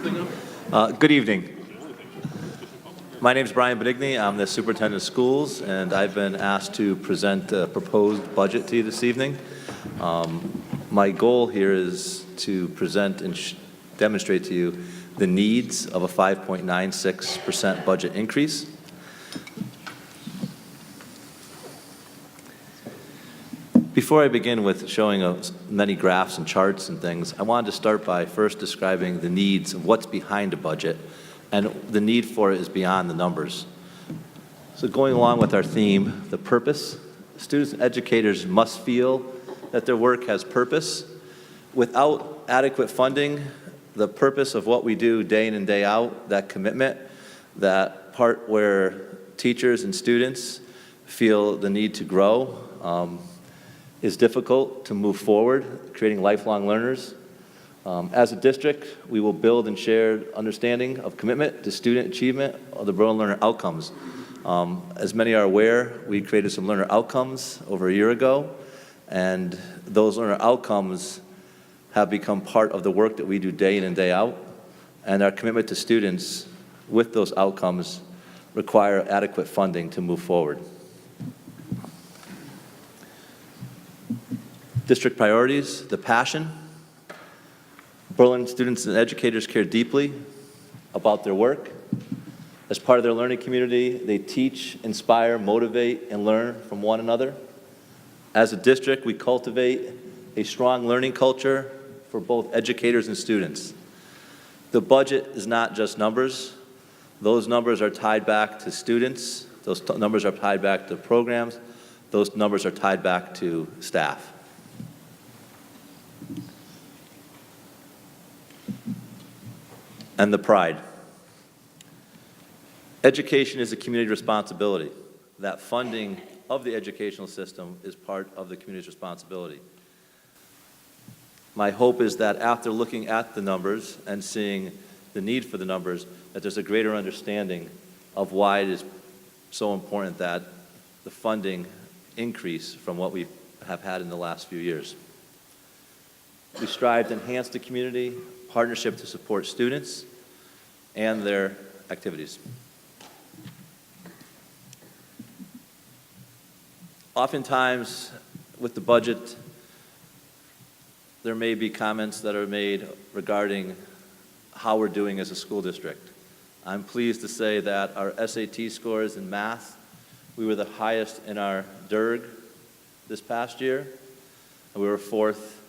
Good evening. My name is Brian Benigni. I'm the superintendent of schools, and I've been asked to present a proposed budget to you this evening. My goal here is to present and demonstrate to you the needs of a 5.96% budget increase. Before I begin with showing many graphs and charts and things, I wanted to start by first describing the needs of what's behind a budget, and the need for it is beyond the numbers. So going along with our theme, the purpose, students and educators must feel that their work has purpose. Without adequate funding, the purpose of what we do day in and day out, that commitment, that part where teachers and students feel the need to grow, is difficult to move forward, creating lifelong learners. As a district, we will build and share understanding of commitment to student achievement of the Berlin learner outcomes. As many are aware, we created some learner outcomes over a year ago, and those learner outcomes have become part of the work that we do day in and day out, and our commitment to students with those outcomes require adequate funding to move forward. District priorities, the passion. Berlin students and educators care deeply about their work. As part of their learning community, they teach, inspire, motivate, and learn from one another. As a district, we cultivate a strong learning culture for both educators and students. The budget is not just numbers. Those numbers are tied back to students. Those numbers are tied back to programs. Those numbers are tied back to staff. And the pride. Education is a community responsibility. That funding of the educational system is part of the community's responsibility. My hope is that after looking at the numbers and seeing the need for the numbers, that there's a greater understanding of why it is so important that the funding increase from what we have had in the last few years. We strive to enhance the community, partnership to support students and their activities. Oftentimes, with the budget, there may be comments that are made regarding how we're doing as a school district. I'm pleased to say that our SAT scores in math, we were the highest in our DIRG this past year, and we were fourth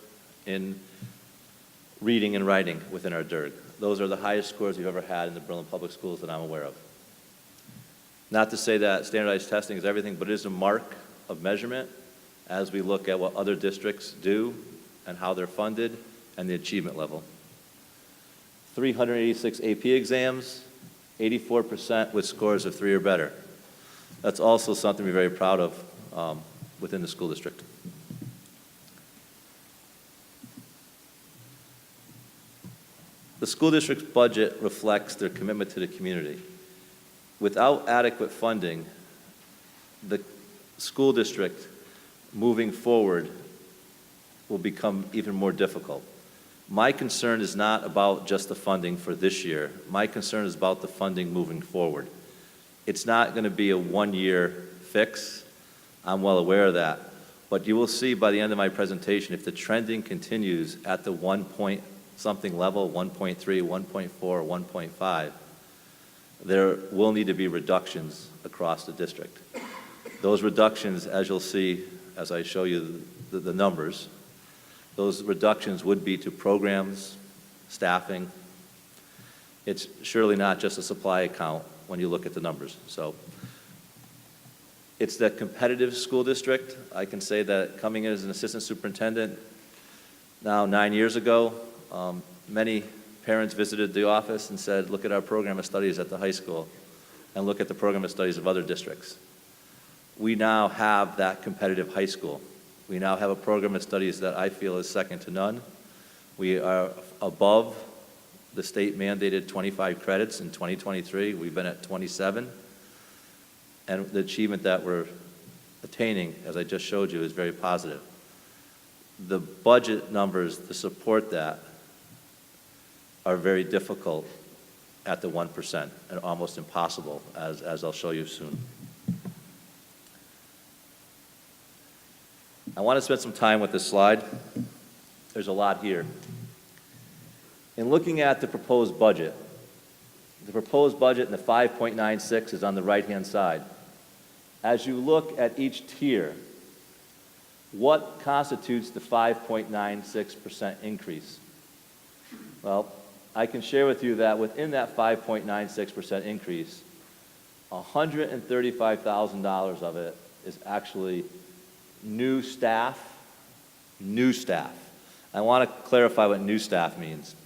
in reading and writing within our DIRG. Those are the highest scores we've ever had in the Berlin Public Schools that I'm aware of. Not to say that standardized testing is everything, but it is a mark of measurement as we look at what other districts do and how they're funded and the achievement level. 386 AP exams, 84% with scores of 3 or better. That's also something we're very proud of within the school district. The school district's budget reflects their commitment to the community. Without adequate funding, the school district moving forward will become even more difficult. My concern is not about just the funding for this year. My concern is about the funding moving forward. It's not going to be a one-year fix. I'm well aware of that. But you will see by the end of my presentation, if the trending continues at the 1 point something level, 1.3, 1.4, 1.5, there will need to be reductions across the district. Those reductions, as you'll see as I show you the numbers, those reductions would be to programs, staffing. It's surely not just a supply account when you look at the numbers. So it's the competitive school district. I can say that coming in as an assistant superintendent now 9 years ago, many parents visited the office and said, look at our program of studies at the high school and look at the program of studies of other districts. We now have that competitive high school. We now have a program of studies that I feel is second to none. We are above the state mandated 25 credits in 2023. We've been at 27. And the achievement that we're attaining, as I just showed you, is very positive. The budget numbers to support that are very difficult at the 1% and almost impossible, as I'll show you soon. I want to spend some time with this slide. There's a lot here. In looking at the proposed budget and the 5.96 is on the right-hand side. As you look at each tier, what constitutes the 5.96% increase? Well, I can share with you that within that 5.96% increase, $135,000 of it is actually new staff. I want to clarify what new staff means.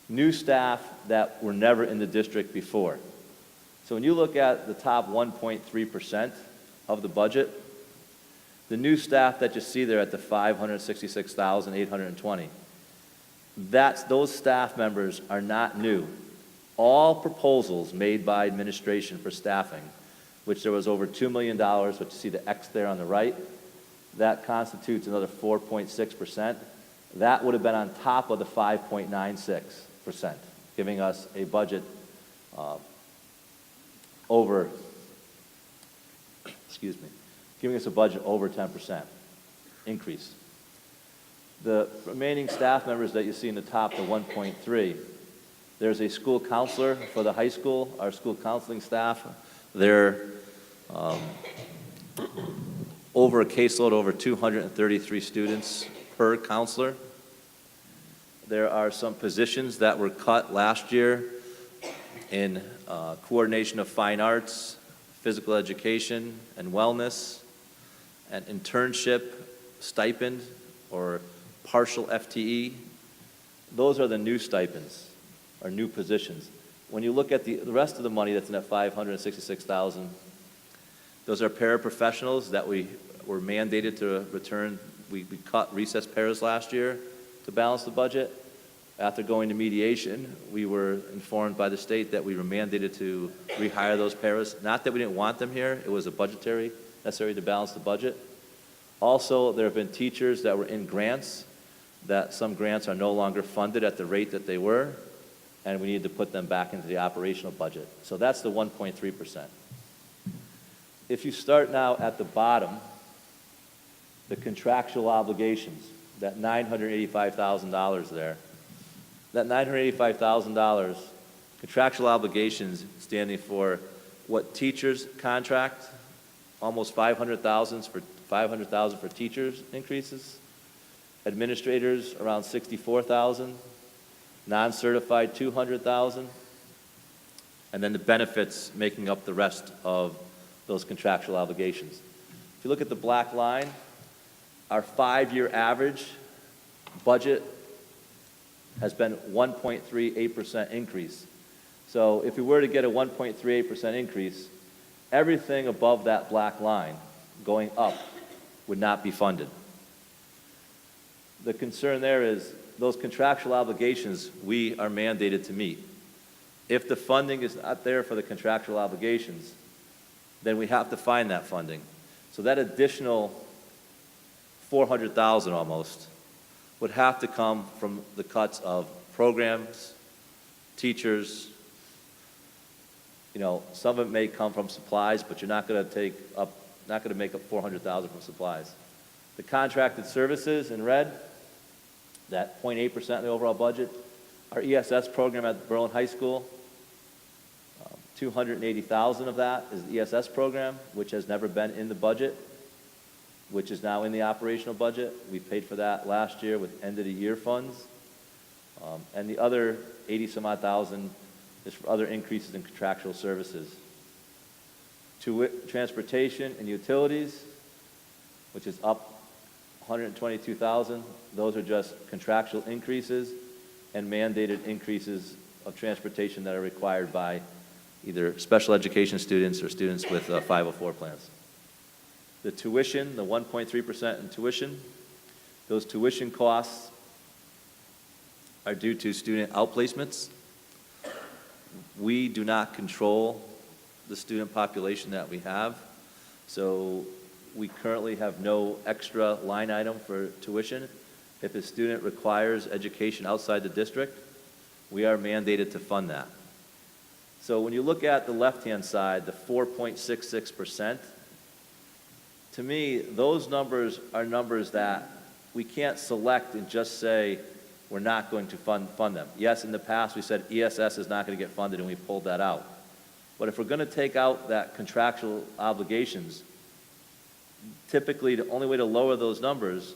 New staff that were never in the district before. So when you look at the top 1.3% of the budget, the new staff that you see there at the 566,820, those staff members are not new. All proposals made by administration for staffing, which there was over $2 million, which you see the X there on the right, that constitutes another 4.6%. That would have been on top of the 5.96%, giving us a budget over 10% increase. The remaining staff members that you see in the top, the 1.3, there's a school counselor for the high school, our school counseling staff. They're over a caseload, over 233 students per counselor. There are some positions that were cut last year in coordination of fine arts, physical education, and wellness, an internship stipend or partial FTE. Those are the new stipends, or new positions. When you look at the rest of the money that's in that $566,000, those are paraprofessionals that we were mandated to return. We cut recess paras last year to balance the budget. After going to mediation, we were informed by the state that we were mandated to rehire those paras. Not that we didn't want them here, it was a budgetary necessary to balance the budget. Also, there have been teachers that were in grants, that some grants are no longer funded at the rate that they were, and we need to put them back into the operational budget. So that's the 1.3%. If you start now at the bottom, the contractual obligations, that $985,000 there, that $985,000, contractual obligations standing for what teachers contract, almost $500,000 for teachers increases, administrators around $64,000, non-certified $200,000, and then the benefits making up the rest of those contractual obligations. If you look at the black line, our 5-year average budget has been 1.38% increase. So if we were to get a 1.38% increase, everything above that black line going up would not be funded. The concern there is those contractual obligations we are mandated to meet. If the funding is not there for the contractual obligations, then we have to find that funding. So that additional $400,000 almost would have to come from the cuts of programs, teachers. You know, some of it may come from supplies, but you're not going to make up $400,000 from supplies. The contracted services in red, that 0.8% of the overall budget. Our ESS program at Berlin High School, $280,000 of that is the ESS program, which has never been in the budget, which is now in the operational budget. We paid for that last year with end-of-the-year funds. And the other 80-some-odd thousand is for other increases in contractual services. Transportation and utilities, which is up $122,000. Those are just contractual increases and mandated increases of transportation that are required by either special education students or students with 504 plans. The tuition, the 1.3% in tuition, those tuition costs are due to student outplacements. We do not control the student population that we have, so we currently have no extra line item for tuition. If a student requires education outside the district, We are mandated to fund that. So when you look at the left-hand side, the 4.66%, to me, those numbers are numbers that we can't select and just say we're not going to fund them. Yes, in the past we said ESS is not going to get funded and we pulled that out. But if we're going to take out that contractual obligations, typically the only way to lower those numbers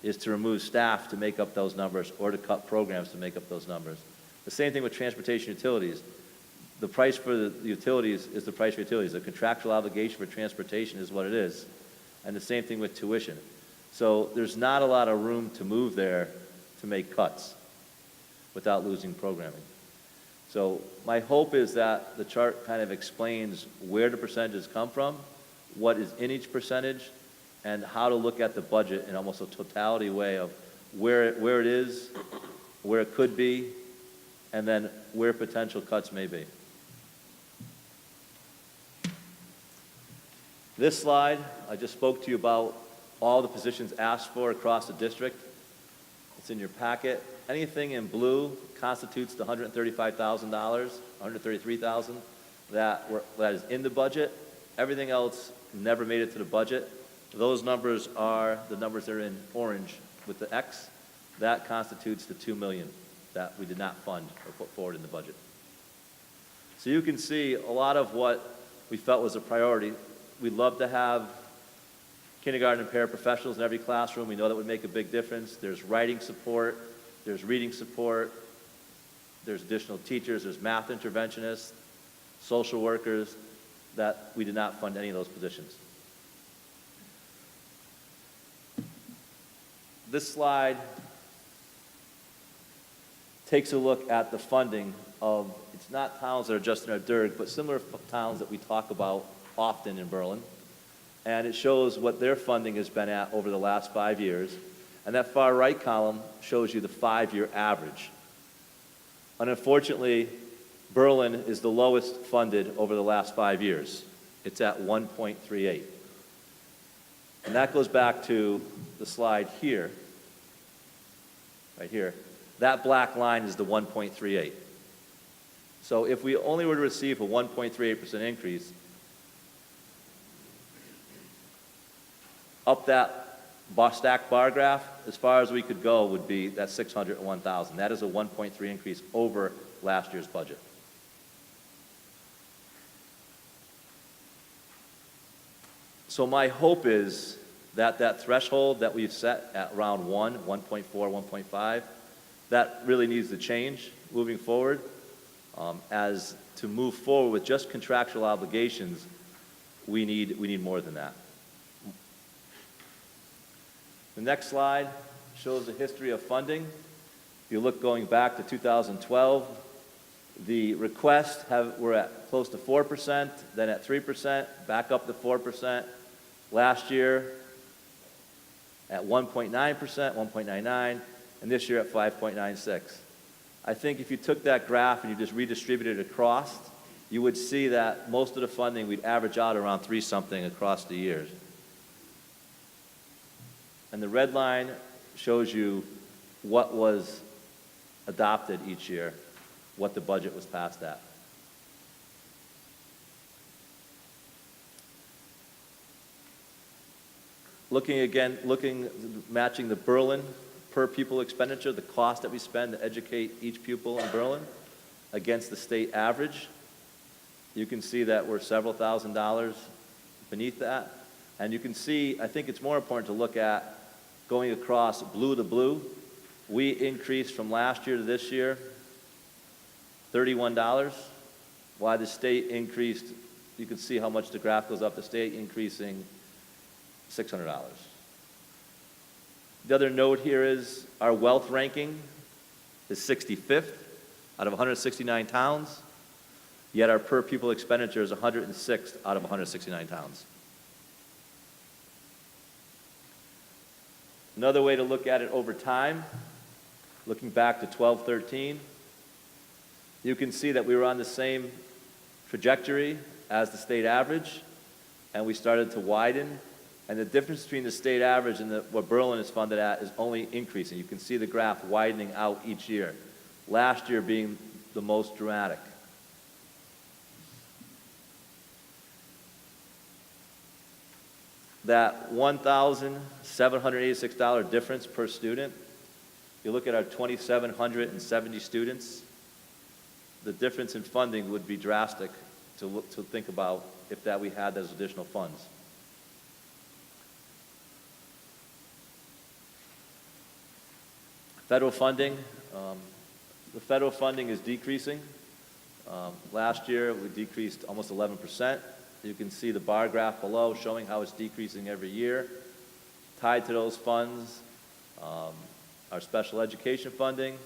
is to remove staff to make up those numbers or to cut programs to make up those numbers. The same thing with transportation utilities. The price for the utilities is the price for utilities. The contractual obligation for transportation is what it is. And the same thing with tuition. So there's not a lot of room to move there to make cuts without losing programming. So my hope is that the chart kind of explains where the percentages come from, what is in each percentage, and how to look at the budget in almost a totality way of where it is, where it could be, and then where potential cuts may be. This slide, I just spoke to you about all the positions asked for across the district. It's in your packet. Anything in blue constitutes the $135,000, $133,000 that is in the budget. Everything else never made it to the budget. Those numbers are the numbers that are in orange with the X. That constitutes the $2 million that we did not fund or put forward in the budget. So you can see a lot of what we felt was a priority. We'd love to have kindergarten and paraprofessionals in every classroom. We know that would make a big difference. There's writing support, there's reading support, there's additional teachers, there's math interventionists, social workers, that we did not fund any of those positions. This slide takes a look at the funding of, it's not towns that are just in our DIRG, but similar towns that we talk about often in Berlin. And it shows what their funding has been at over the last 5 years. And that far right column shows you the 5-year average. And unfortunately, Berlin is the lowest funded over the last 5 years. It's at 1.38. And that goes back to the slide here, right here. That black line is the 1.38. So if we only were to receive a 1.38% increase, up that stacked bar graph, as far as we could go would be that 601,000. That is a 1.3 increase over last year's budget. So my hope is that that threshold that we've set at round 1.4, 1.5, that really needs to change moving forward. As to move forward with just contractual obligations, we need more than that. The next slide shows the history of funding. If you look going back to 2012, the requests were at close to 4%, then at 3%, back up to 4%. Last year at 1.9%, 1.99, and this year at 5.96. I think if you took that graph and you just redistributed it across, you would see that most of the funding we'd average out around 3-something across the years. And the red line shows you what was adopted each year, what the budget was passed at. Matching the Berlin per pupil expenditure, the cost that we spend to educate each pupil in Berlin against the state average. You can see that we're several $1,000s beneath that. And you can see, I think it's more important to look at going across blue to blue. We increased from last year to this year $31, while the state increased, you can see how much the graph goes up, the state increasing $600. The other note here is our wealth ranking is 65th out of 169 towns, yet our per pupil expenditure is 106th out of 169 towns. Another way to look at it over time, looking back to 12-13, you can see that we were on the same trajectory as the state average, and we started to widen. And the difference between the state average and what Berlin is funded at is only increasing. You can see the graph widening out each year. last year being the most dramatic. That $1,786 difference per student, you look at our 2,770 students, the difference in funding would be drastic to think about if we had those additional funds. Federal funding, the federal funding is decreasing. Last year, we decreased almost 11%. You can see the bar graph below showing how it's decreasing every year. Tied to those funds, our special education funding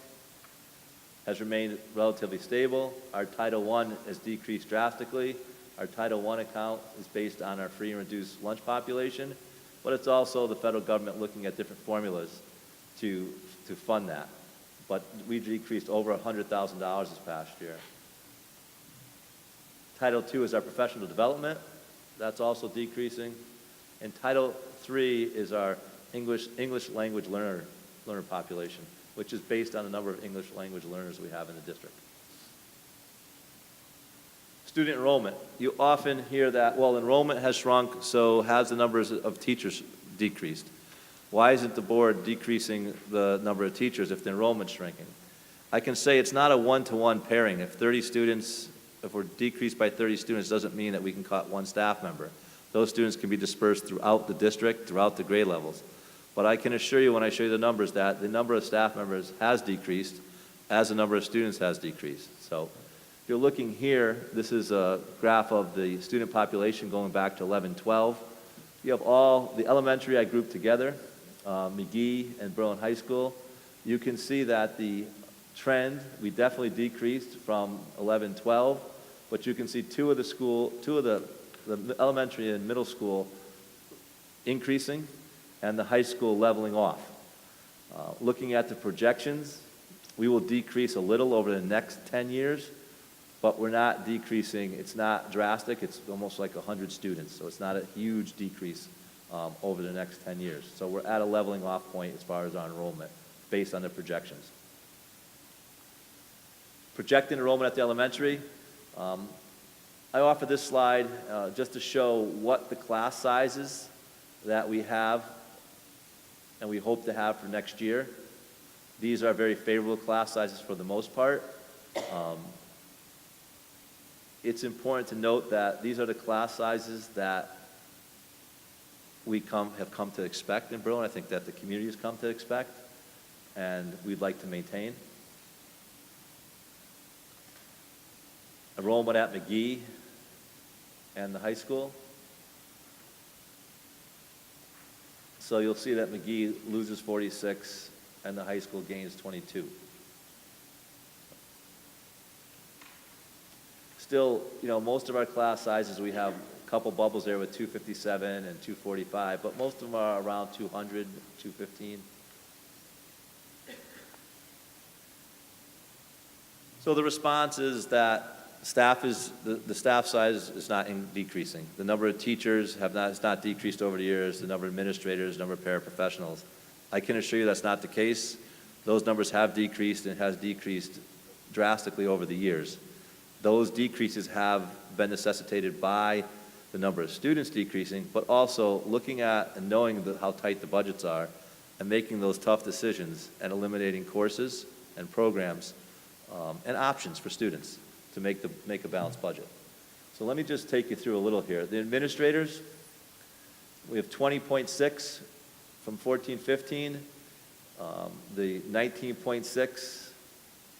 has remained relatively stable. Our Title I has decreased drastically. Our Title I account is based on our free and reduced lunch population, but it's also the federal government looking at different formulas to fund that. But we decreased over $100,000 this past year. Title II is our professional development. That's also decreasing. And Title III is our English language learner population, which is based on the number of English language learners we have in the district. Student enrollment. You often hear that, well, enrollment has shrunk, so has the numbers of teachers decreased? Why isn't the board decreasing the number of teachers if the enrollment's shrinking? I can say it's not a one-to-one pairing. If we're decreased by 30 students, doesn't mean that we can cut one staff member. Those students can be dispersed throughout the district, throughout the grade levels. But I can assure you when I show you the numbers that the number of staff members has decreased as the number of students has decreased. So if you're looking here, this is a graph of the student population going back to 11-12. You have all the elementary I grouped together, McGee and Berlin High School. You can see that the trend, we definitely decreased from 11-12, but you can see two of the elementary and middle school increasing and the high school leveling off. Looking at the projections, we will decrease a little over the next 10 years, but we're not decreasing. It's not drastic. It's almost like 100 students, so it's not a huge decrease over the next 10 years. So we're at a leveling off point as far as our enrollment based on the projections. Projected enrollment at the elementary. I offer this slide just to show what the class sizes that we have and we hope to have for next year. These are very favorable class sizes for the most part. It's important to note that these are the class sizes that we have come to expect in Berlin. I think that the community has come to expect, and we'd like to maintain. Enrollment at McGee and the high school. So you'll see that McGee loses 46 and the high school gains 22. Still, most of our class sizes, we have a couple bubbles there with 257 and 245, but most of them are around 200, 215. So the response is that the staff size is not decreasing. The number of teachers has not decreased over the years. The number of administrators, the number of paraprofessionals. I can assure you that's not the case. Those numbers have decreased and has decreased drastically over the years. Those decreases have been necessitated by the number of students decreasing, but also looking at and knowing how tight the budgets are and making those tough decisions and eliminating courses and programs and options for students to make a balanced budget. So let me just take you through a little here. The administrators, we have 20.6 from 14-15, the 19.6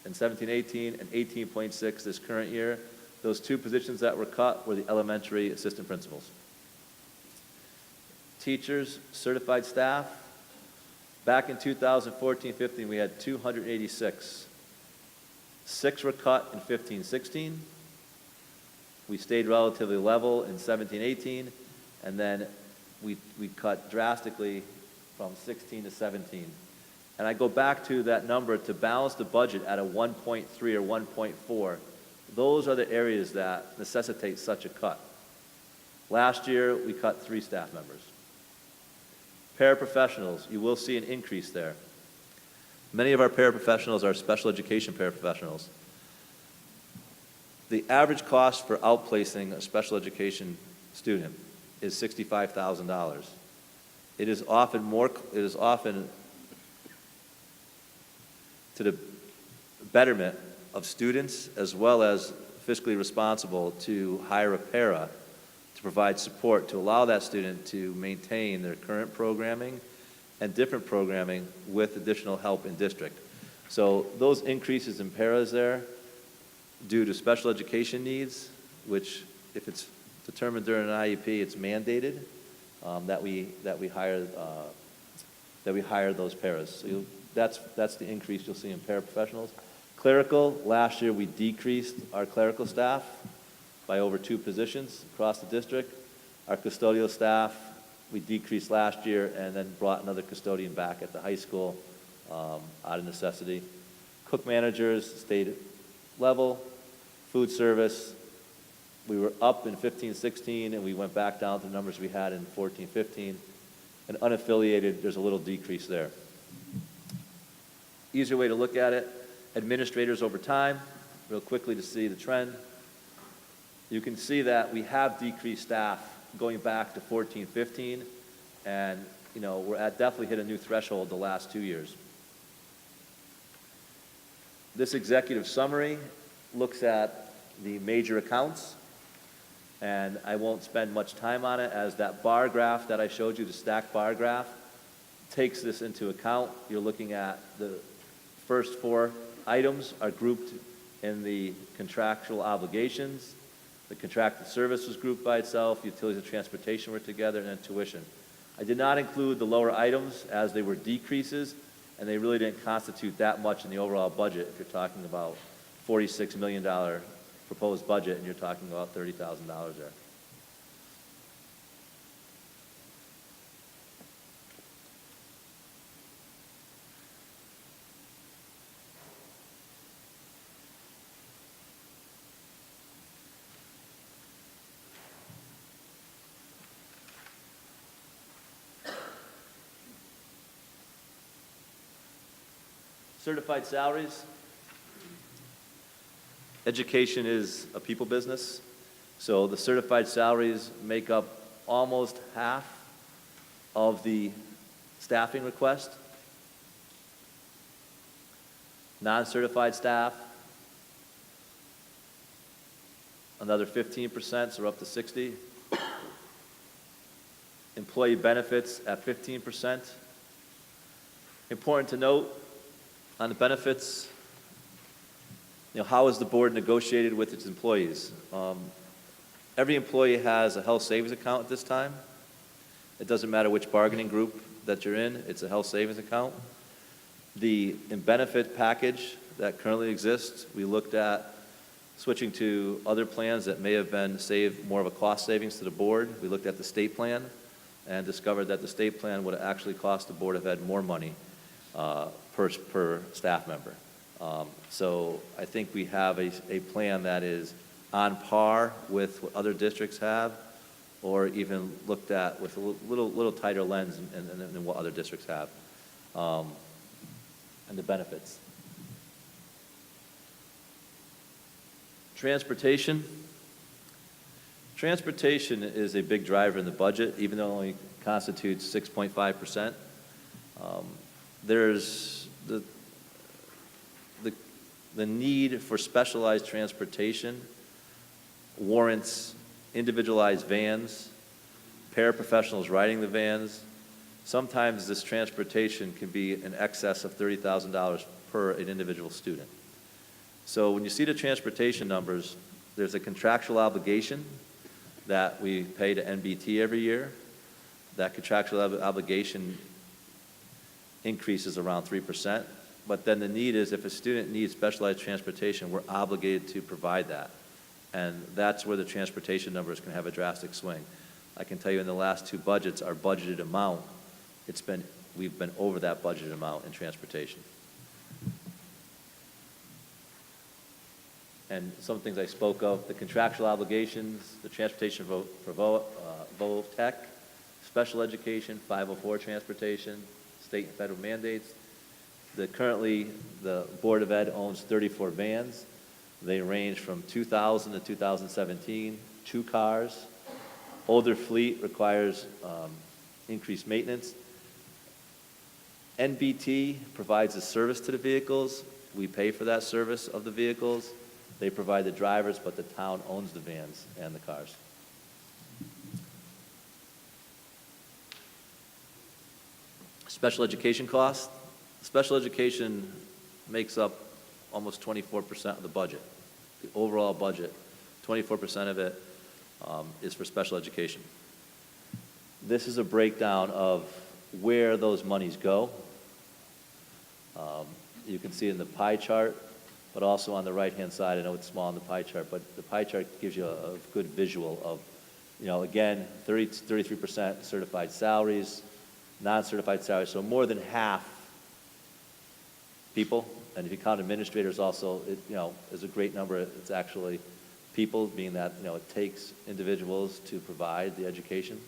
and 17-18, and 18.6 this current year. Those two positions that were cut were the elementary assistant principals. Teachers, certified staff, back in 2014-15, we had 286. 6 were cut in 15-16. We stayed relatively level in 17-18, and then we cut drastically from 16 to 17. And I go back to that number to balance the budget at a 1.3 or 1.4. Those are the areas that necessitate such a cut. Last year, we cut 3 staff members. Paraprofessionals, you will see an increase there. Many of our paraprofessionals are special education paraprofessionals. The average cost for outplacing a special education student is $65,000. It is often to the betterment of students as well as fiscally responsible to hire a para to provide support to allow that student to maintain their current programming and different programming with additional help in district. So those increases in paras there due to special education needs, which if it's determined during an IEP, it's mandated that we hire those paras. So that's the increase you'll see in paraprofessionals. Clerical, last year we decreased our clerical staff by over 2 positions across the district. Our custodial staff, we decreased last year and then brought another custodian back at the high school out of necessity. Cook managers stayed level. Food service, we were up in 15-16 and we went back down to the numbers we had in 14-15. And unaffiliated, there's a little decrease there. Easier way to look at it, administrators over time, real quickly to see the trend. You can see that we have decreased staff going back to 14-15, and we're definitely hit a new threshold the last 2 years. This executive summary looks at the major accounts, and I won't spend much time on it as that bar graph that I showed you, the stacked bar graph, takes this into account. You're looking at the first 4 items are grouped in the contractual obligations. The contracted service was grouped by itself, utilities and transportation were together, and then tuition. I did not include the lower items as they were decreases, and they really didn't constitute that much in the overall budget if you're talking about $46 million proposed budget and you're talking about $30,000 there. Certified salaries. Education is a people business, so the certified salaries make up almost half of the staffing request. Non-certified staff, another 15%, so we're up to 60. Employee benefits at 15%. Important to note on the benefits, how is the board negotiated with its employees? Every employee has a health savings account at this time. It doesn't matter which bargaining group that you're in, it's a health savings account. The benefit package that currently exists, we looked at switching to other plans that may have been more of a cost savings to the board. We looked at the state plan and discovered that the state plan would actually cost the Board of Ed more money per staff member. So I think we have a plan that is on par with what other districts have, or even looked at with a little tighter lens than what other districts have, and the benefits. Transportation. Transportation is a big driver in the budget, even though it only constitutes 6.5%. There's the need for specialized transportation warrants individualized vans, paraprofessionals riding the vans. Sometimes this transportation can be in excess of $30,000 per an individual student. So when you see the transportation numbers, there's a contractual obligation that we pay to NBT every year. That contractual obligation increases around 3%. But then the need is if a student needs specialized transportation, we're obligated to provide that. And that's where the transportation numbers can have a drastic swing. I can tell you in the last 2 budgets, our budgeted amount, we've been over that budgeted amount in transportation. And some things I spoke of, the contractual obligations, the transportation for VOTEC, special education, 504 transportation, state and federal mandates. Currently, the Board of Ed owns 34 vans. They range from 2000 to 2017, 2 cars. Older fleet requires increased maintenance. NBT provides a service to the vehicles. We pay for that service of the vehicles. They provide the drivers, but the town owns the vans and the cars. Special education costs. Special education makes up almost 24% of the budget. The overall budget, 24% of it is for special education. This is a breakdown of where those monies go. You can see in the pie chart, but also on the right-hand side. I know it's small on the pie chart, but the pie chart gives you a good visual of, again, 33% certified salaries, non-certified salaries, so more than half people. And if you count administrators also, it is a great number. It's actually people, being that it takes individuals to provide the education.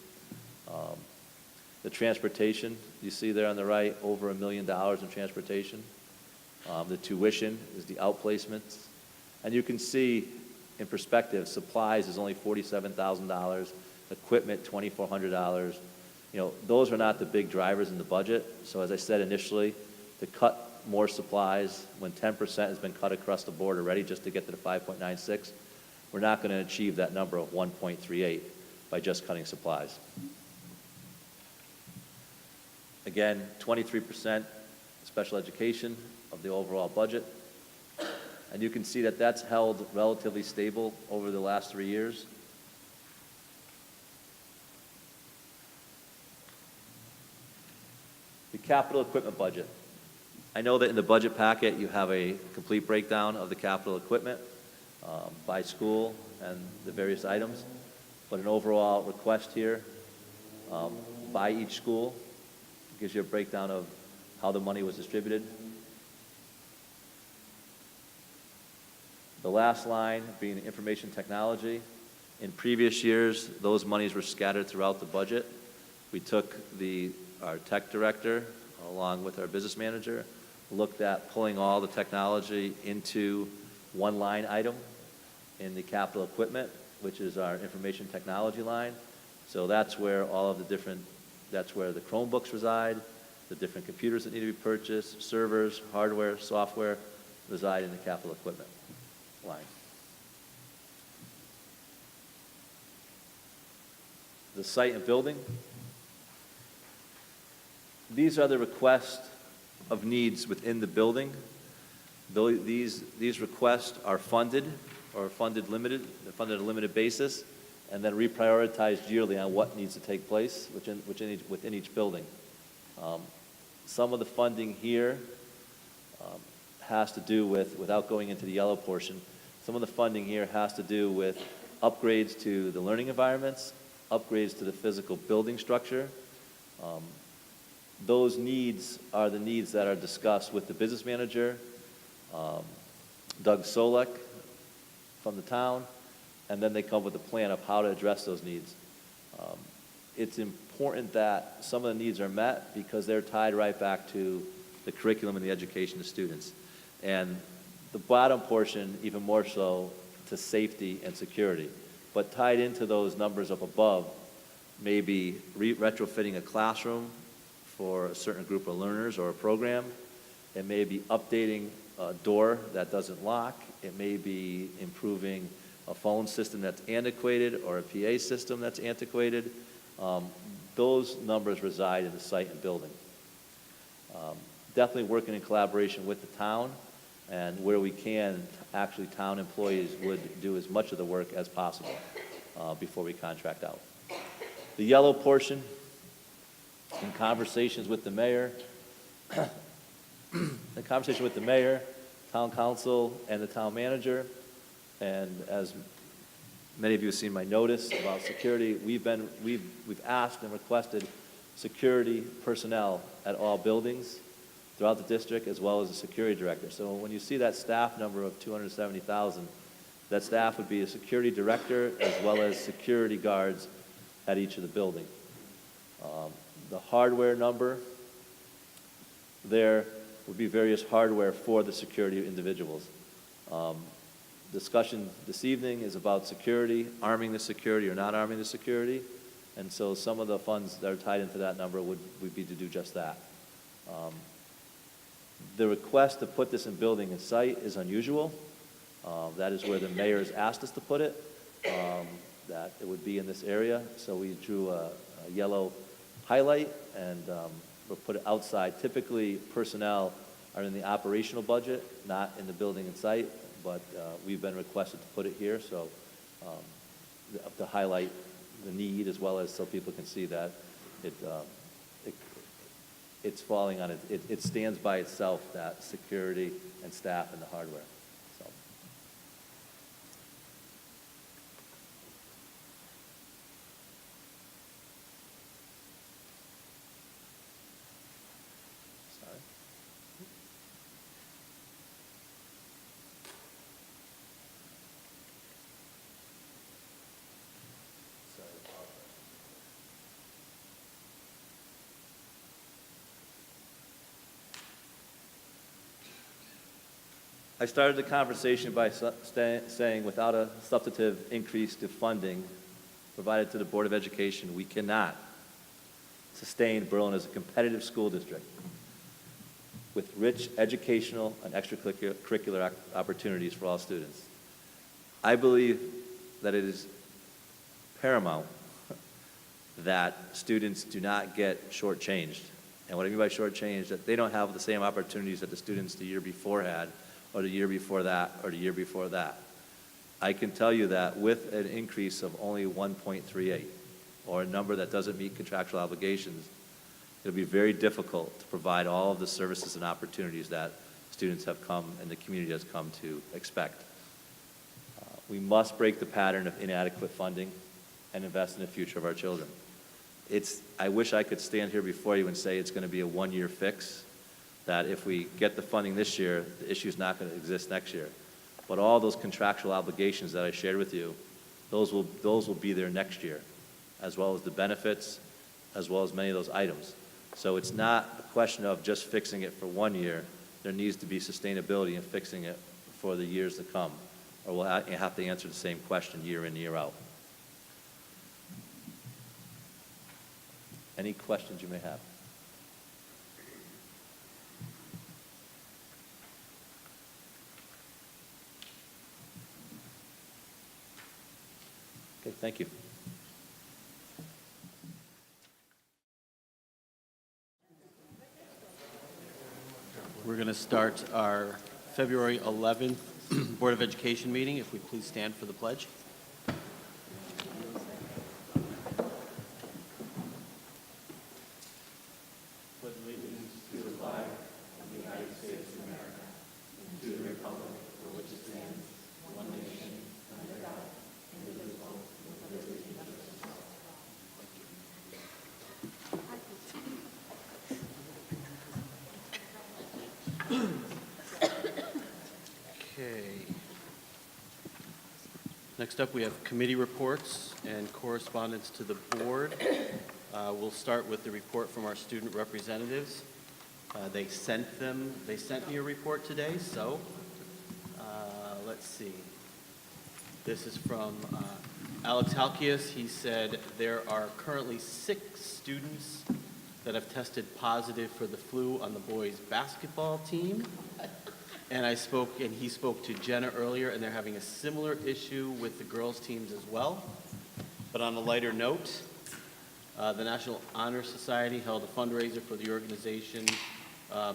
The transportation, you see there on the right, over $1 million in transportation. The tuition is the outplacements. And you can see in perspective, supplies is only $47,000, equipment $2,400. Those are not the big drivers in the budget. So as I said initially, to cut more supplies when 10% has been cut across the board already just to get to the 5.96, we're not going to achieve that number of 1.38 by just cutting supplies. Again, 23% special education of the overall budget. And you can see that that's held relatively stable over the last 3 years. The capital equipment budget. I know that in the budget packet you have a complete breakdown of the capital equipment by school and the various items, but an overall request here by each school gives you a breakdown of how the money was distributed. The last line being information technology. In previous years, those monies were scattered throughout the budget. We took our tech director, along with our business manager, looked at pulling all the technology into one line item in the capital equipment, which is our information technology line. So that's where that's where the Chromebooks reside, the different computers that need to be purchased, servers, hardware, software, reside in the capital equipment line. The site and building. These are the requests of needs within the building. Though these requests are funded or funded at a limited basis, and then reprioritized yearly on what needs to take place within each building. Some of the funding here has to do with, without going into the yellow portion, some of the funding here has to do with upgrades to the learning environments, upgrades to the physical building structure. Those needs are the needs that are discussed with the business manager, Doug Solek from the town, and then they come up with a plan of how to address those needs. It's important that some of the needs are met because they're tied right back to the curriculum and the education of students. And the bottom portion, even more so, to safety and security. But tied into those numbers up above, maybe retrofitting a classroom for a certain group of learners or a program. It may be updating a door that doesn't lock. It may be improving a phone system that's antiquated or a PA system that's antiquated. Those numbers reside in the site and building. Definitely working in collaboration with the town, and where we can, actually town employees would do as much of the work as possible before we contract out. The yellow portion, in conversations with the mayor, town council, and the town manager, and as many of you have seen my notice about security, we've asked and requested security personnel at all buildings throughout the district, as well as a security director. So when you see that staff number of 270,000, that staff would be a security director as well as security guards at each of the buildings. The hardware number there, would be various hardware for the security of individuals. Discussion this evening is about security, arming the security or not arming the security, and so some of the funds that are tied into that number would be to do just that. The request to put this in building and site is unusual. That is where the mayor has asked us to put it, that it would be in this area, so we drew a yellow highlight and we'll put it outside. Typically, personnel are in the operational budget, not in the building and site, but we've been requested to put it here, so to highlight the need as well as so people can see that it's falling on it. It stands by itself, that security and staff and the hardware. So. Sorry. I started the conversation by saying without a substantive increase to funding provided to the Board of Education, we cannot sustain Berlin as a competitive school district with rich educational and extracurricular opportunities for all students. I believe that it is paramount that students do not get shortchanged. And what I mean by shortchanged, that they don't have the same opportunities that the students the year before had, or the year before that, or the year before that. I can tell you that with an increase of only 1.38, or a number that doesn't meet contractual obligations, it'll be very difficult to provide all of the services and opportunities that students have come and the community has come to expect. We must break the pattern of inadequate funding and invest in the future of our children. I wish I could stand here before you and say it's going to be a one-year fix, that if we get the funding this year, the issue is not going to exist next year. But all those contractual obligations that I shared with you, those will be there next year, as well as the benefits, as well as many of those items. So it's not a question of just fixing it for 1 year. There needs to be sustainability in fixing it for the years to come, or we'll have to answer the same question year in, year out. Any questions you may have? Okay, thank you. We're going to start our February 11th Board of Education meeting. If we please stand for the pledge. Pledge allegiance to the flag of the United States of America and to the republic for which it stands, one nation, under God, indivisible, with liberty and justice for all. Okay. Next up, we have committee reports and correspondence to the board. We'll start with the report from our student representatives. They sent me a report today, so let's see. This is from Alex Halkias. He said there are currently 6 students that have tested positive for the flu on the boys' basketball team. And he spoke to Jenna earlier, and they're having a similar issue with the girls' teams as well. But on a lighter note, the National Honor Society held a fundraiser for the organization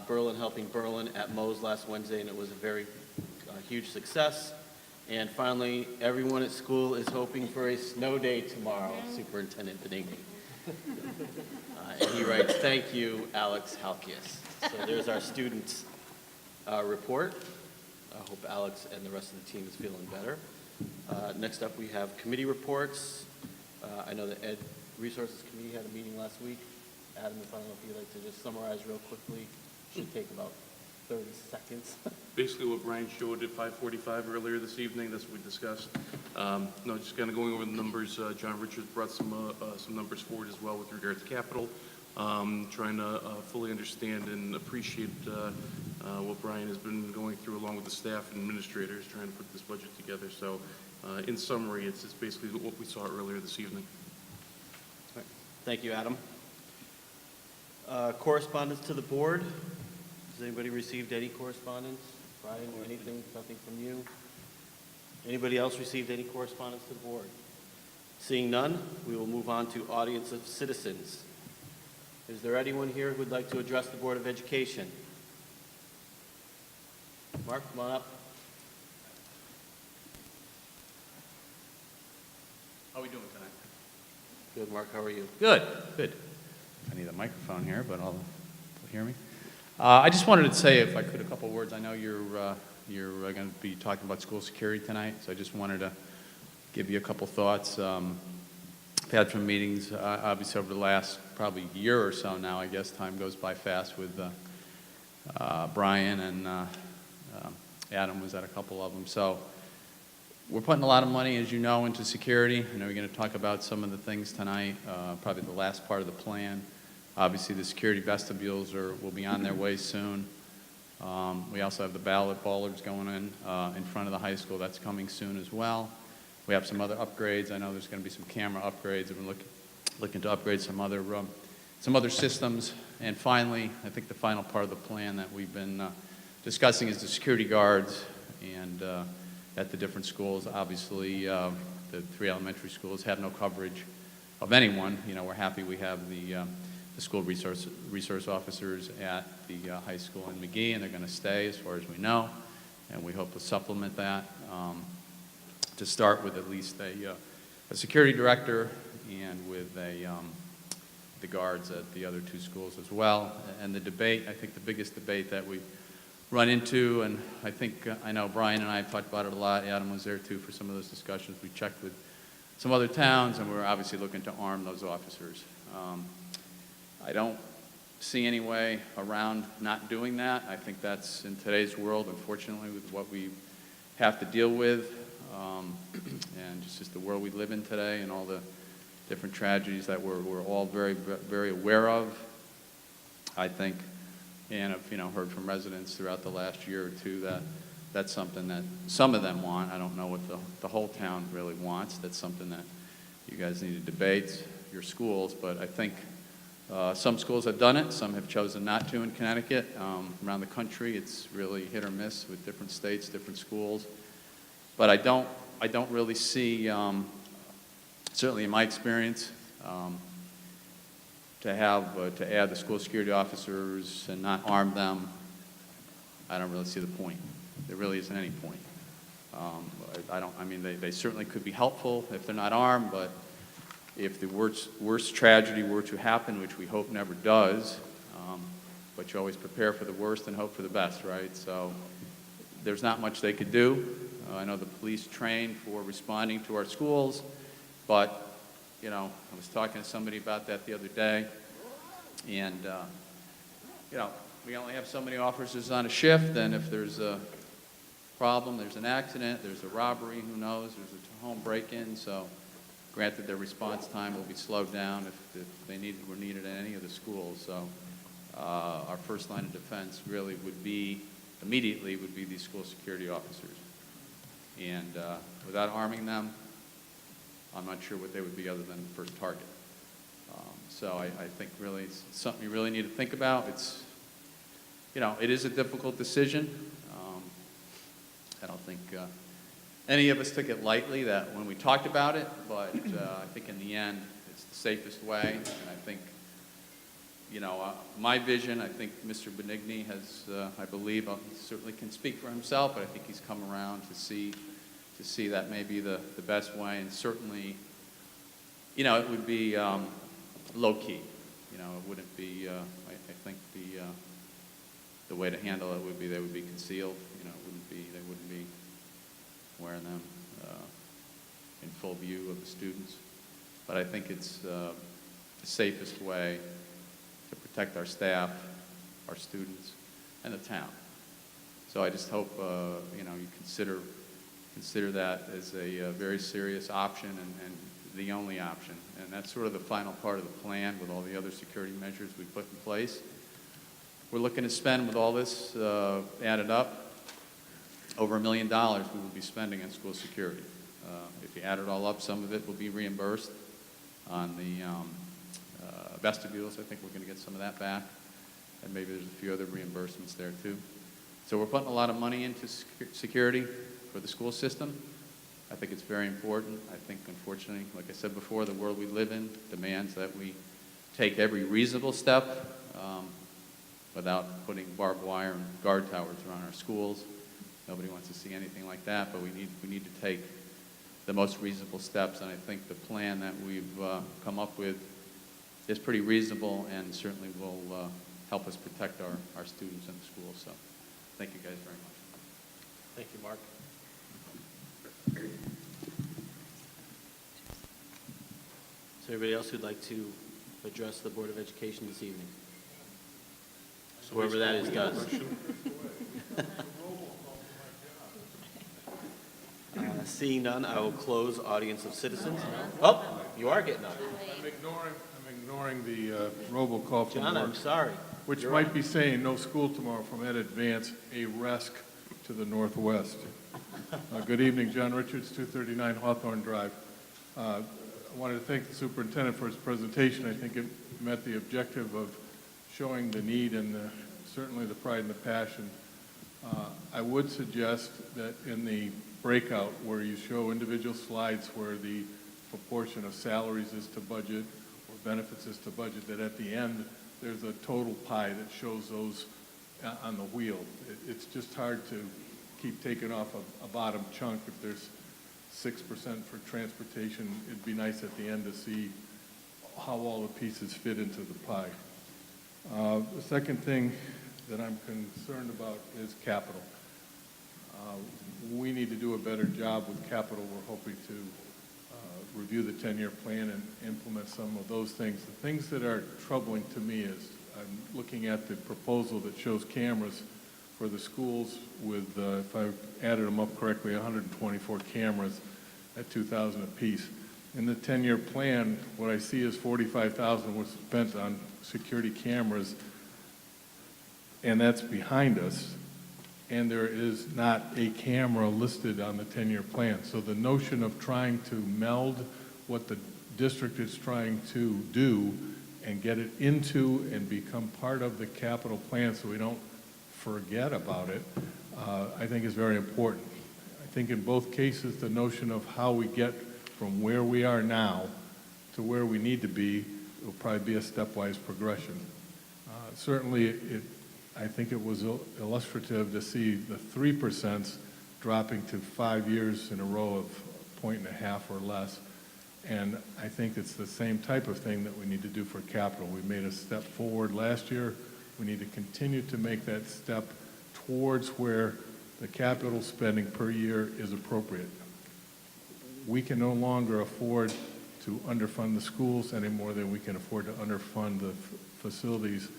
Berlin Helping Berlin at Moe's last Wednesday, and it was a very huge success. And finally, everyone at school is hoping for a snow day tomorrow, Superintendent Benigni. And he writes, "Thank you, Alex Halkias." So there's our students' report. I hope Alex and the rest of the team is feeling better. Next up, we have committee reports. I know the Ed Resources Committee had a meeting last week. Adam, if I don't know if you'd like to just summarize real quickly. Should take about 30 seconds. Basically what Brian showed at 5:45 earlier this evening, that's what we discussed. No, just kind of going over the numbers. John Richards brought some numbers forward as well with regard to capital. Trying to fully understand and appreciate what Brian has been going through along with the staff and administrators trying to put this budget together. So in summary, it's basically what we saw earlier this evening. All right. Thank you, Adam. Correspondence to the board. Has anybody received any correspondence? Brian, anything, nothing from you? Anybody else received any correspondence to the board? Seeing none, we will move on to audience of citizens. Is there anyone here who would like to address the Board of Education? Mark, come on up. How are we doing tonight? Good, Mark, how are you? Good, good. I need a microphone here, but I'll hear me. I just wanted to say, if I could, a couple words. I know you're going to be talking about school security tonight, so I just wanted to give you a couple thoughts. I've had some meetings, obviously, over the last probably year or so now. I guess time goes by fast with Brian and Adam was at a couple of them. So we're putting a lot of money, as you know, into security. I know we're going to talk about some of the things tonight, probably the last part of the plan. Obviously, the security vestibules will be on their way soon. We also have the ballot bollards going in front of the high school. That's coming soon as well. We have some other upgrades. I know there's going to be some camera upgrades. We're looking to upgrade some other systems. And finally, I think the final part of the plan that we've been discussing is the security guards and at the different schools. Obviously, the 3 elementary schools have no coverage of anyone. You know, we're happy we have the school resource officers at the high school in McGee, and they're going to stay as far as we know, and we hope to supplement that to start with at least a security director and with the guards at the other 2 schools as well. And the debate, I think the biggest debate that we run into, and I think I know Brian and I have talked about it a lot. Adam was there too for some of those discussions. We checked with some other towns, and we're obviously looking to arm those officers. I don't see any way around not doing that. I think that's in today's world, unfortunately, with what we have to deal with, and just the world we live in today, and all the different tragedies that we're all very, very aware of. I think, and I've heard from residents throughout the last year or two that that's something that some of them want. I don't know what the whole town really wants. That's something that you guys need to debate, your schools, but I think some schools have done it, some have chosen not to in Connecticut. Around the country, it's really hit or miss with different states, different schools. But I don't really see, certainly in my experience, to add the school security officers and not arm them. I don't really see the point. There really isn't any point. They certainly could be helpful if they're not armed, but if the worst tragedy were to happen, which we hope never does, but you always prepare for the worst and hope for the best, right? So there's not much they could do. I know the police train for responding to our schools, but, I was talking to somebody about that the other day, and, we only have so many officers on a shift, and if there's a problem, there's an accident, there's a robbery, who knows, there's a home break-in, so granted, their response time will be slowed down if they were needed in any of the schools. So our first line of defense really would be these school security officers. And without arming them, I'm not sure what they would be other than the first target. So I think really it's something you really need to think about. It's, it is a difficult decision. I don't think any of us took it lightly that when we talked about it, but I think in the end, it's the safest way. And I think, my vision, I think Mr. Benigni has, I believe, he certainly can speak for himself, but I think he's come around to see that may be the best way. And certainly, it would be low-key. It wouldn't be, I think the way to handle it would be they would be concealed. They wouldn't be wearing them in full view of the students. But I think it's the safest way to protect our staff, our students, and the town. So I just hope you consider that as a very serious option and the only option. And that's sort of the final part of the plan with all the other security measures we put in place. we're looking to spend with all this added up, over $1 million we will be spending on school security. If you add it all up, some of it will be reimbursed. On the vestibules, I think we're going to get some of that back, and maybe there's a few other reimbursements there too. So we're putting a lot of money into security for the school system. I think it's very important. I think, unfortunately, like I said before, the world we live in demands that we take every reasonable step without putting barbed wire and guard towers around our schools. Nobody wants to see anything like that, but we need to take the most reasonable steps, and I think the plan that we've come up with is pretty reasonable and certainly will help us protect our students in the school. So thank you guys very much. Thank you, Mark. Is there anybody else who'd like to address the Board of Education this evening? Whoever that is does. Seeing none, I will close audience of citizens. Oh, you are getting up. I'm ignoring the robocall from John, I'm work, sorry. which You're might on. be saying no school tomorrow from Ed Advance, a RESC to the northwest. Good evening, John Richards, 239 Hawthorne Drive. I wanted to thank the superintendent for his presentation. I think it met the objective of showing the need and certainly the pride and the passion. I would suggest that in the breakout where you show individual slides where the proportion of salaries is to budget or benefits is to budget, that at the end there's a total pie that shows those on the wheel. It's just hard to keep taking off a bottom chunk. If there's 6% for transportation, it'd be nice at the end to see how all the pieces fit into the pie. The second thing that I'm concerned about is capital. We need to do a better job with capital. We're hoping to review the 10-year plan and implement some of those things. The things that are troubling to me is I'm looking at the proposal that shows cameras for the schools with, if I added them up correctly, 124 cameras at $2,000 apiece. In the 10-year plan, what I see is $45,000 was spent on security cameras, and that's behind us. And there is not a camera listed on the 10-year plan. So the notion of trying to meld what the district is trying to do and get it into and become part of the capital plan so we don't forget about it, I think is very important. I think in both cases, the notion of how we get from where we are now to where we need to be will probably be a stepwise progression. Certainly, I think it was illustrative to see the 3% dropping to 5 years in a row of 1.5 or less. And I think it's the same type of thing that we need to do for capital. We made a step forward last year. We need to continue to make that step towards where the capital spending per year is appropriate. We can no longer afford to underfund the schools any more than we can afford to underfund the facilities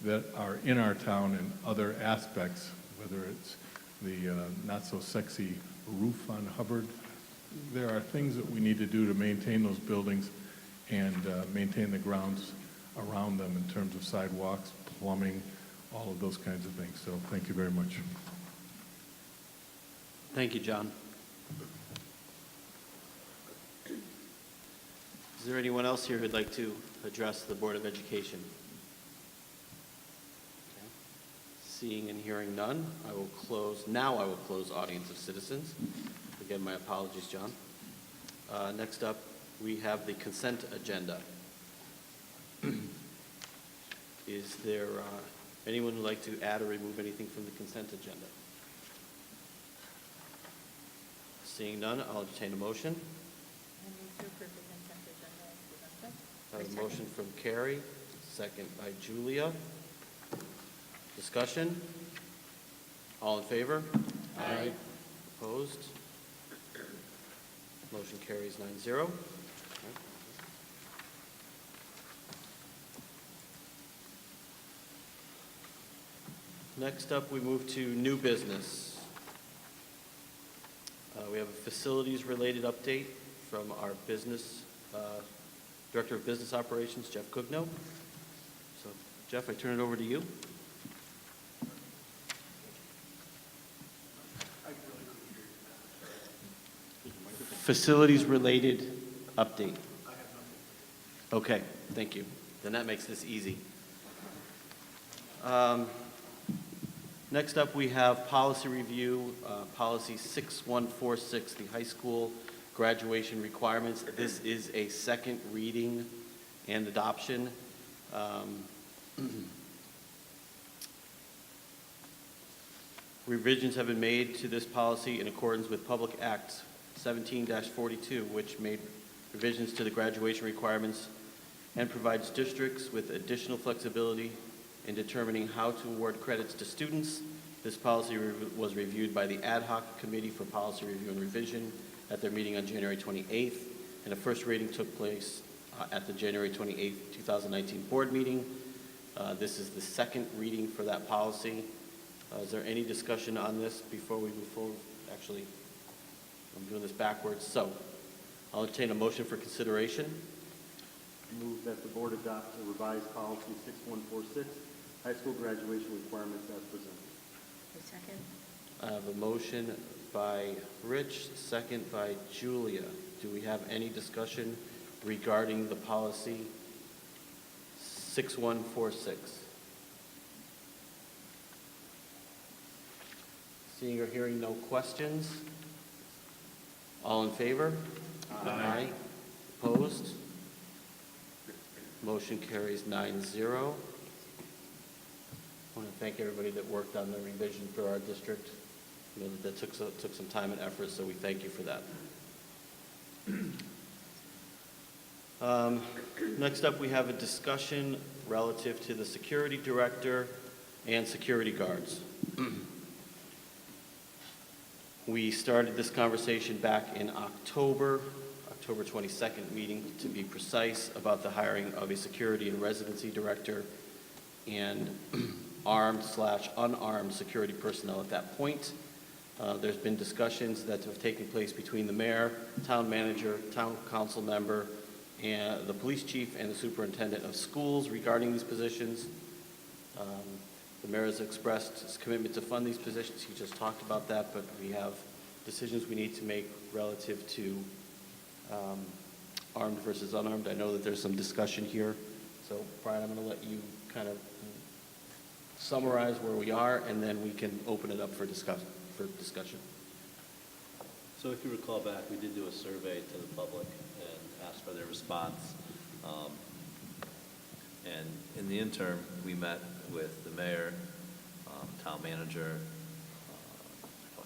that are in our town in other aspects, whether it's the not-so-sexy roof on Hubbard. There are things that we need to do to maintain those buildings and maintain the grounds around them in terms of sidewalks, plumbing, all of those kinds of things. So thank you very much. Thank you, John. Is there anyone else here who'd like to address the Board of Education? Okay. Seeing and hearing none, I will close audience of citizens. Again, my apologies, John. Next up, we have the consent agenda. Is there anyone who'd like to add or remove anything from the consent agenda? Seeing none, I'll entertain a motion. I move to approve the consent agenda as presented. I have a motion from Carrie, second by Julia. Discussion? All in favor? Aye. Opposed? Motion carries 9-0. Next up, we move to new business. We have a facilities-related update from our Director of Business Operations, Jeff Cugno. So, Jeff, I turn it over to you. Facilities-related update? Okay, thank you. Then that makes this easy. Next up, we have policy review, policy 6146, the high school graduation requirements. This is a second reading and adoption. Revisions have been made to this policy in accordance with Public Act 17-42, which made revisions to the graduation requirements and provides districts with additional flexibility in determining how to award credits to students. This policy was reviewed by the Ad hoc Committee for Policy Review and Revision at their meeting on January 28th, and a first reading took place at the January 28th, 2019 board meeting. This is the second reading for that policy. Is there any discussion on this before we move forward? Actually, I'm doing this backwards. So I'll entertain a motion for consideration. Move that the board adopt a revised policy 6146, high school graduation requirements as presented. A second? I have a motion by Rich, second by Julia. Do we have any discussion regarding the policy 6146? Seeing or hearing no questions? All in favor? Aye. Opposed? Motion carries 9-0. I want to thank everybody that worked on the revision for our district. You know, that took some time and effort, so we thank you for that. Next up, we have a discussion relative to the security director and security guards. We started this conversation back in October 22nd meeting, to be precise, about the hiring of a security and residency director and armed/unarmed security personnel at that point. There's been discussions that have taken place between the mayor, town manager, town council member, and the police chief and the superintendent of schools regarding these positions. The mayor has expressed his commitment to fund these positions. He just talked about that, but we have decisions we need to make relative to armed versus unarmed. I know that there's some discussion here. So, Brian, I'm going to let you kind of summarize where we are, and then we can open it up for discussion. So if you recall back, we did do a survey to the public and asked for their response. And in the interim, we met with the mayor, town manager,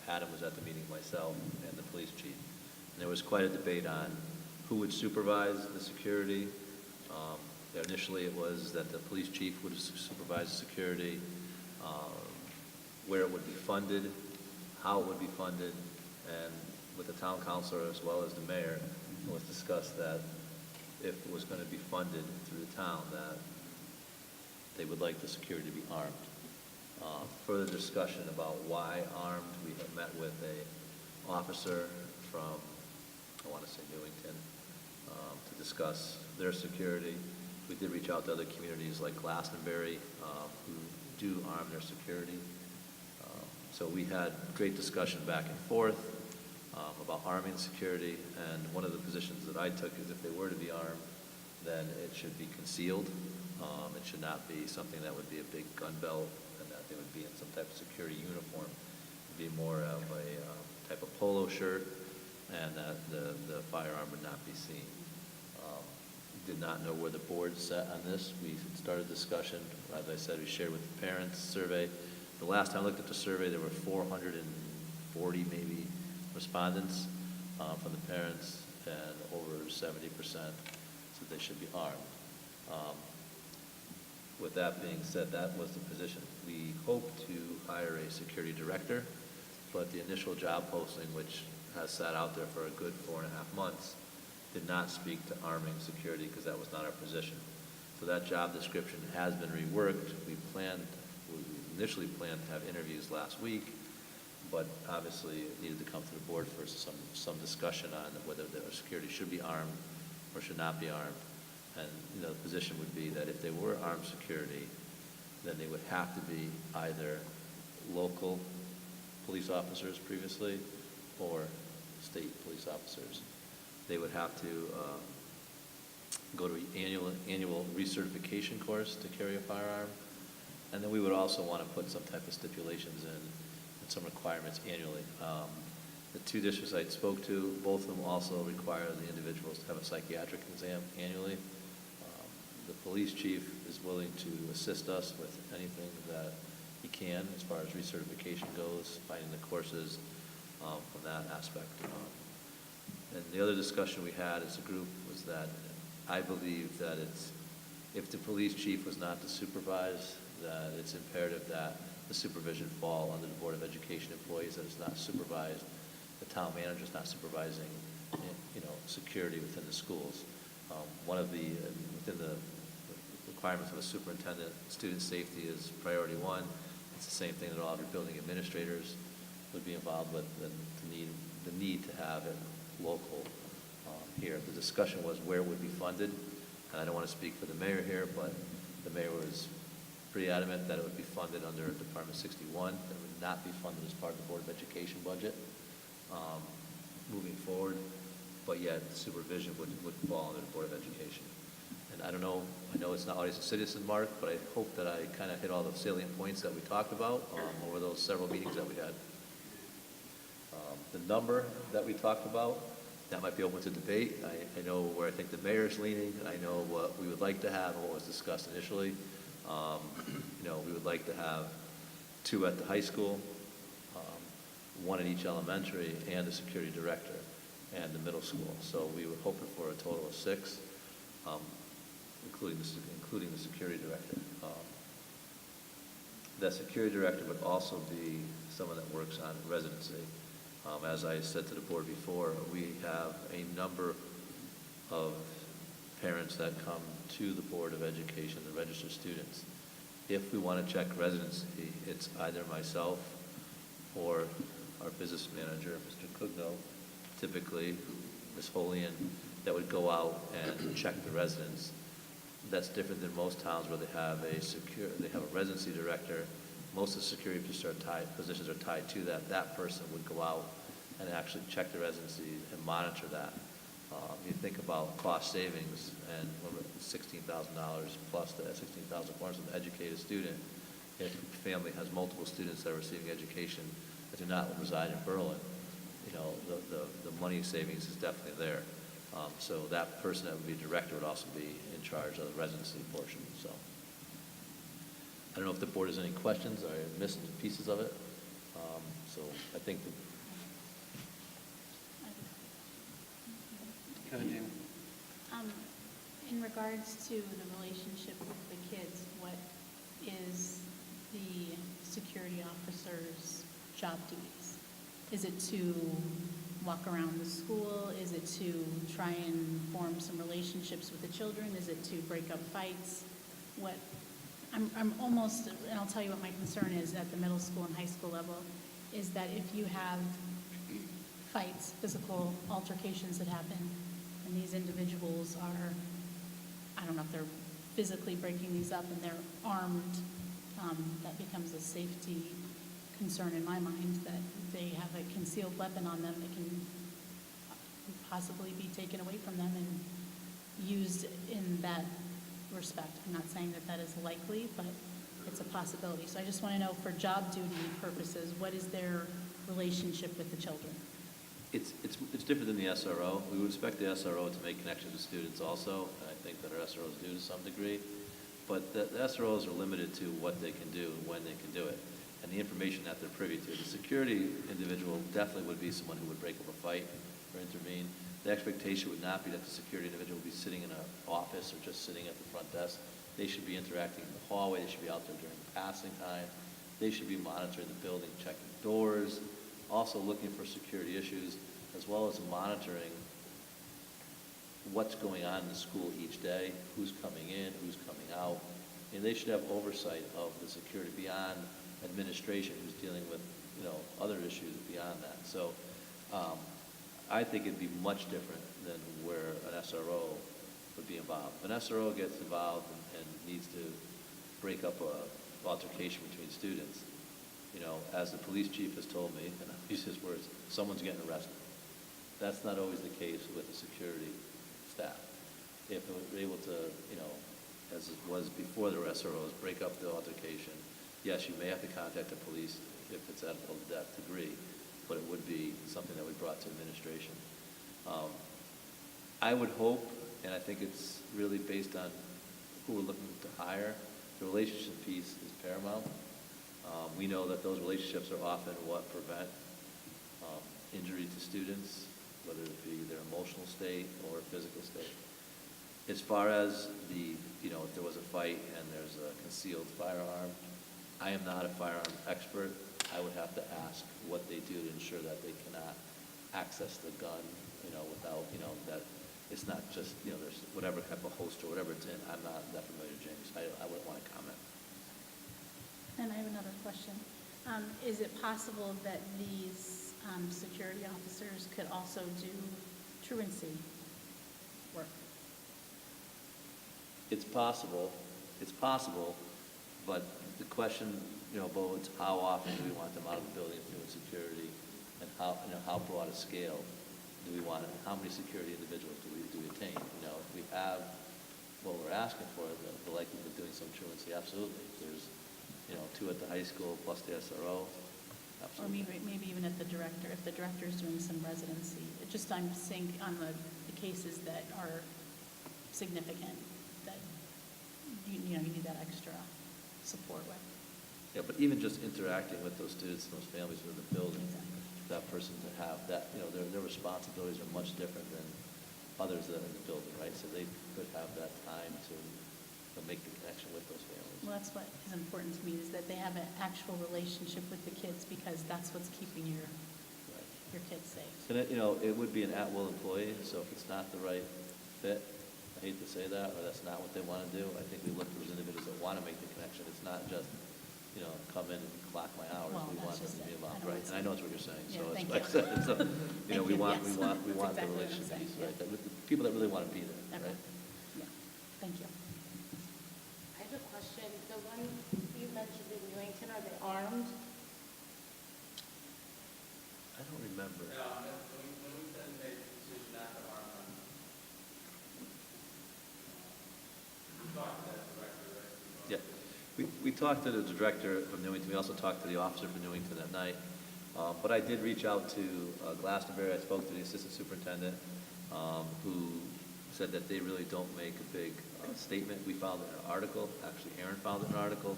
Adam was at the meeting, myself, and the police chief. And there was quite a debate on who would supervise the security. Initially, it was that the police chief would supervise the security, where it would be funded, how it would be funded, and with the town councilor as well as the mayor, it was discussed that if it was going to be funded through the town, that they would like the security to be armed. Further discussion about why armed, we have met with a officer from, I want to say Newington, to discuss their security. We did reach out to other communities like Glastonbury, who do arm their security. So we had great discussion back and forth about arming security, and one of the positions that I took is if they were to be armed, then it should be concealed. It should not be something that would be a big gun belt and that they would be in some type of security uniform. It would be more of a type of polo shirt, and that the firearm would not be seen. Did not know where the board sat on this. We started discussion. As I said, we shared with the parents survey. The last time I looked at the survey, there were 440 maybe respondents from the parents, and over 70% said they should be armed. With that being said, that was the position. We hope to hire a security director, but the initial job posting, which has sat out there for a good 4.5 months, did not speak to arming security because that was not our position. So that job description has been reworked. We initially planned to have interviews last week, but obviously it needed to come to the board for some discussion on whether the security should be armed or should not be armed. And the position would be that if they were armed security, then they would have to be either local police officers previously or state police officers. They would have to go to an annual recertification course to carry a firearm. And then we would also want to put some type of stipulations in and some requirements annually. The two districts I spoke to, both of them also require the individuals to have a psychiatric exam annually. The police chief is willing to assist us with anything that he can as far as recertification goes, finding the courses from that aspect. And the other discussion we had as a group was that I believe that if the police chief was not to supervise, that it's imperative that the supervision fall under the Board of Education employees, that it's not supervised, the town manager is not supervising, security within the schools. One of within the requirements of a superintendent, student safety is priority one. It's the same thing that all of your building administrators would be involved with, the need to have it local here. The discussion was where it would be funded, and I don't want to speak for the mayor here, but the mayor was pretty adamant that it would be funded under Department 61. It would not be funded as part of the Board of Education budget moving forward, but yet supervision would fall under the Board of Education. And I don't know, I know it's not always a citizen, Mark, but I hope that I kind of hit all the salient points that we talked about over those several meetings that we had. The number that we talked about, that might be open to debate. I know where I think the mayor's leaning, and I know what we would like to have and what was discussed initially. We would like to have 2 at the high school, 1 at each elementary, and a security director, and the middle school. So we were hoping for a total of 6, including the security director. That security director would also be someone that works on residency. As I said to the board before, we have a number of parents that come to the Board of Education, the registered students. If we want to check residency, it's either myself or our business manager, Mr. Kugno, typically Ms. Holian, that would go out and check the residents. That's different than most towns where they have a residency director. Most of the security positions are tied to that. That person would go out and actually check the residency and monitor that. You think about cost savings and $16,000 plus the $16,400 to educate a student. If a family has multiple students that are receiving education that do not reside in Berlin, the money savings is definitely there. So that person that would be director would also be in charge of the residency portion. So I don't know if the board has any questions. I missed pieces of it. So I think In regards to the relationship with the kids, what is the security officer's job duties? Is it to walk around the school? Is it to try and form some relationships with the children? Is it to break up fights? I'm almost, and I'll tell you what my concern is at the middle school and high school level, is that if you have fights, physical altercations that happen, and these individuals are, I don't know if they're physically breaking these up and they're armed, that becomes a safety concern in my mind, that they have a concealed weapon on them that can possibly be taken away from them and used in that respect. I'm not saying that that is likely, but it's a possibility. So I just want to know, for job duty purposes, what is their relationship with the children? it's different than the SRO. We would expect the SRO to make connections with students also, and I think that our SROs do to some degree. But the SROs are limited to what they can do and when they can do it, and the information that they're privy to. The security individual definitely would be someone who would break up a fight or intervene. The expectation would not be that the security individual would be sitting in an office or just sitting at the front desk. They should be interacting in the hallway. They should be out there during passing time. They should be monitoring the building, checking doors, also looking for security issues, as well as monitoring what's going on in the school each day, who's coming in, who's coming out. And they should have oversight of the security beyond administration, who's dealing with, other issues beyond that. So I think it'd be much different than where an SRO would be involved. If an SRO gets involved and needs to break up a altercation between students, as the police chief has told me, and I'll use his words, someone's getting arrested. That's not always the case with the security staff. If we're able to, as it was before there were SROs, break up the altercation, yes, you may have to contact the police if it's at that degree, but it would be something that we brought to administration. I would hope, and I think it's really based on who we're looking to hire, the relationship piece is paramount. We know that those relationships are often what prevent injury to students, whether it be their emotional state or physical state. As far as if there was a fight and there's a concealed firearm, I am not a firearm expert. I would have to ask what they do to ensure that they cannot access the gun, without, that it's not just, there's whatever type of holster, whatever it's in. I'm not that familiar, James. I wouldn't want to comment. And I have another question. Is it possible that these security officers could also do truancy work? It's possible, but the question, Bo, it's how often do we want them out of the building doing security, and how broad a scale do we want it, how many security individuals do we attain? If we have what we're asking for, the likelihood of doing some truancy, absolutely. There's, 2 at the high school plus the SRO, Or absolutely. maybe even at the director, if the director's doing some residency. I'm saying on the cases that are significant, that you need that extra support with. Yeah, but even just interacting with those students and those families within the building, Exactly. that person to have that, their responsibilities are much different than others that are in the building, right? So they could have that time to make the connection with those families. Well, that's what is important to me, is that they have an actual relationship with the kids, because that's what's keeping your Right. kids safe. And it would be an at-will employee, so if it's not the right fit, I hate to say that, or that's not what they want to do, I think we look for those individuals that want to make the connection. It's not just, come in and clock my hours. Well, We want that's them to just be it. involved, I know right? it's- And I know it's what you're saying, Yeah, so thank it's like I said, it's Thank we you, want yes. the That's exactly what I'm relationship saying, piece, yeah. right? With the people that really want to be there, Okay. right? Yeah, thank you. I have a question. The ones you mentioned in Newington, are they armed? I don't remember. Yeah, we talked to the director from Newington, we also talked to the officer from Newington that night. But I did reach out to Glastonbury, I spoke to the assistant superintendent, who said that they really don't make a big statement. We found an article, actually Aaron found an article,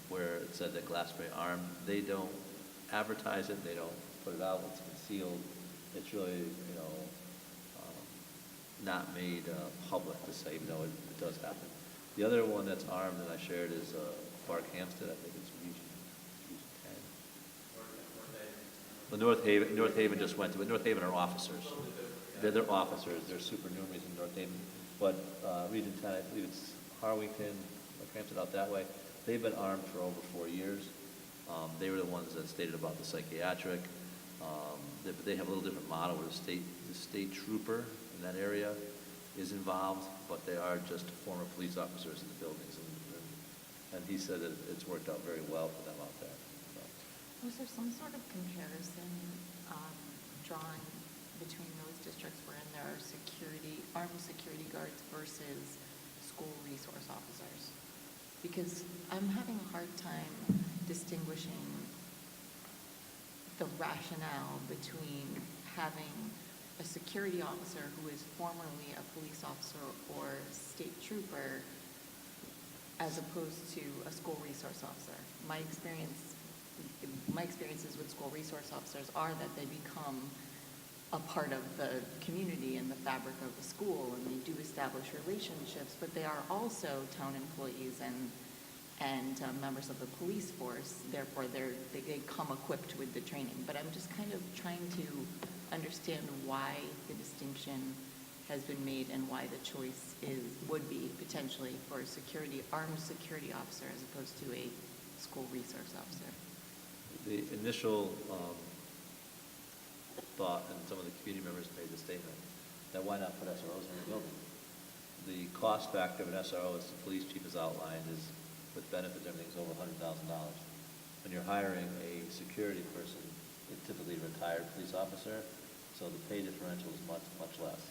where it said that Glastonbury armed. They don't advertise it, they don't put it out, it's concealed. It's really, not made public to say, no, it does happen. The other one that's armed that I shared is Bark Hampstead, I think it's Region 10. The North Haven just went to it. North Haven are officers. They're officers, they're supernumeraries in North Haven. But Region 10, I believe it's Harwington, Bark Hampstead out that way. They've been armed for over 4 years. They were the ones that stated about the psychiatric. They have a little different model where the state trooper in that area is involved, but they are just former police officers in the buildings. And he said that it's worked out very well for them out there. So. Was there some sort of comparison drawn between those districts wherein there are armed security guards versus school resource officers? Because I'm having a hard time distinguishing the rationale between having a security officer who is formerly a police officer or state trooper as opposed to a school resource officer. My experiences with school resource officers are that they become a part of the community and the fabric of the school, and they do establish relationships, but they are also town employees and members of the police force. Therefore, they come equipped with the training. But I'm just kind of trying to understand why the distinction has been made and why the choice would be potentially for a armed security officer as opposed to a school resource officer. The initial thought, and some of the community members made the statement, that why not put SROs in the building? The cost factor of an SRO, as the police chief has outlined, is with benefits, everything's over $100,000. When you're hiring a security person, it's typically a retired police officer, so the pay differential is much, much less.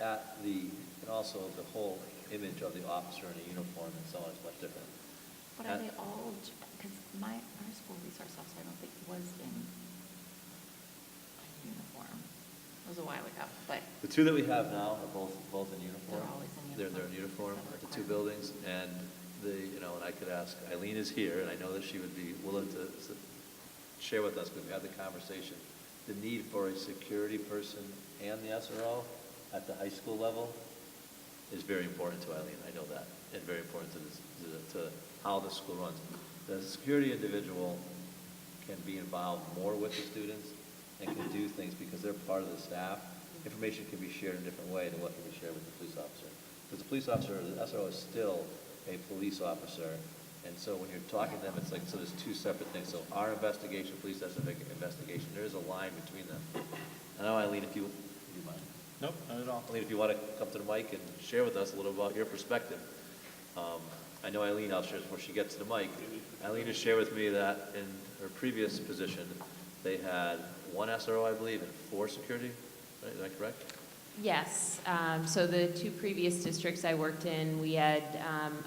And also the whole image of the officer in a uniform and so on is much different. But are they all, because our school resource officer, I don't think was in a uniform. It was a while ago, but The two that we have now are both in uniform. They're always in They're in uniform at the two buildings, and and I could ask, Eileen is here, and I know that she would be willing to share with us, because we had the conversation, the need for a security person and the SRO at the high school level is very important to Eileen, I know that, and very important to how the school runs. The security individual can be involved more with the students and can do things because they're part of the staff. Information can be shared in a different way than what can be shared with the police officer. Because the police officer, the SRO is still a police officer, and so when you're talking to them, it's like, so there's two separate things. So our investigation, police investigation, there is a line between them. I know, Eileen, if you mind. Nope, not at all. Eileen, if you want to come to the mic and share with us a little about your perspective. I know Eileen, I'll share before she gets to the mic. Eileen has shared with me that in her previous position, they had one SRO, I believe, and 4 security. Right? Is that correct? Yes. So the 2 previous districts I worked in, we had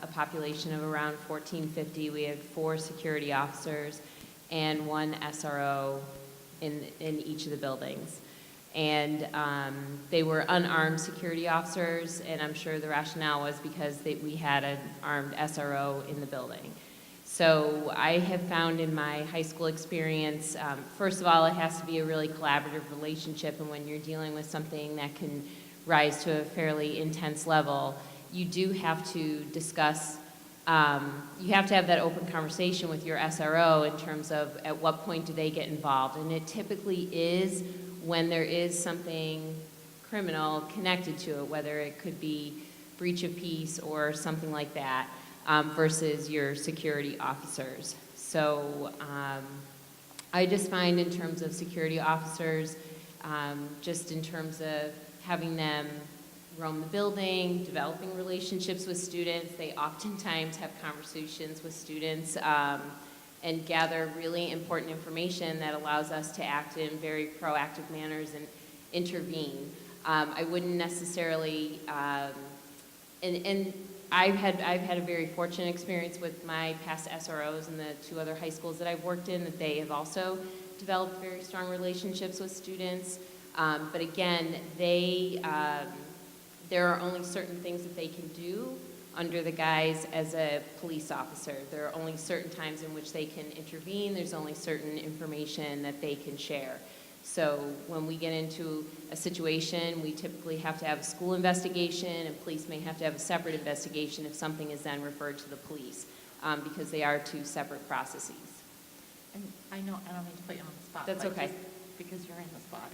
a population of around 1,450. We had 4 security officers and 1 SRO in each of the buildings. And they were unarmed security officers, and I'm sure the rationale was because we had an armed SRO in the building. So I have found in my high school experience, first of all, it has to be a really collaborative relationship, and when you're dealing with something that can rise to a fairly intense level, you do have to discuss, you have to have that open conversation with your SRO in terms of at what point do they get involved. And it typically is when there is something criminal connected to it, whether it could be breach of peace or something like that. Versus your security officers. So I just find in terms of security officers, just in terms of having them roam the building, developing relationships with students, they oftentimes have conversations with students and gather really important information that allows us to act in very proactive manners and intervene. I wouldn't necessarily, and I've had a very fortunate experience with my past SROs and the 2 other high schools that I've worked in, that they have also developed very strong relationships with students. But again, there are only certain things that they can do under the guise as a police officer. There are only certain times in which they can intervene. There's only certain information that they can share. So when we get into a situation, we typically have to have a school investigation, and police may have to have a separate investigation if something is then referred to the police, because they are 2 separate processes. and I know, I don't mean to put you on the spot. That's but okay. just because you're in the spot.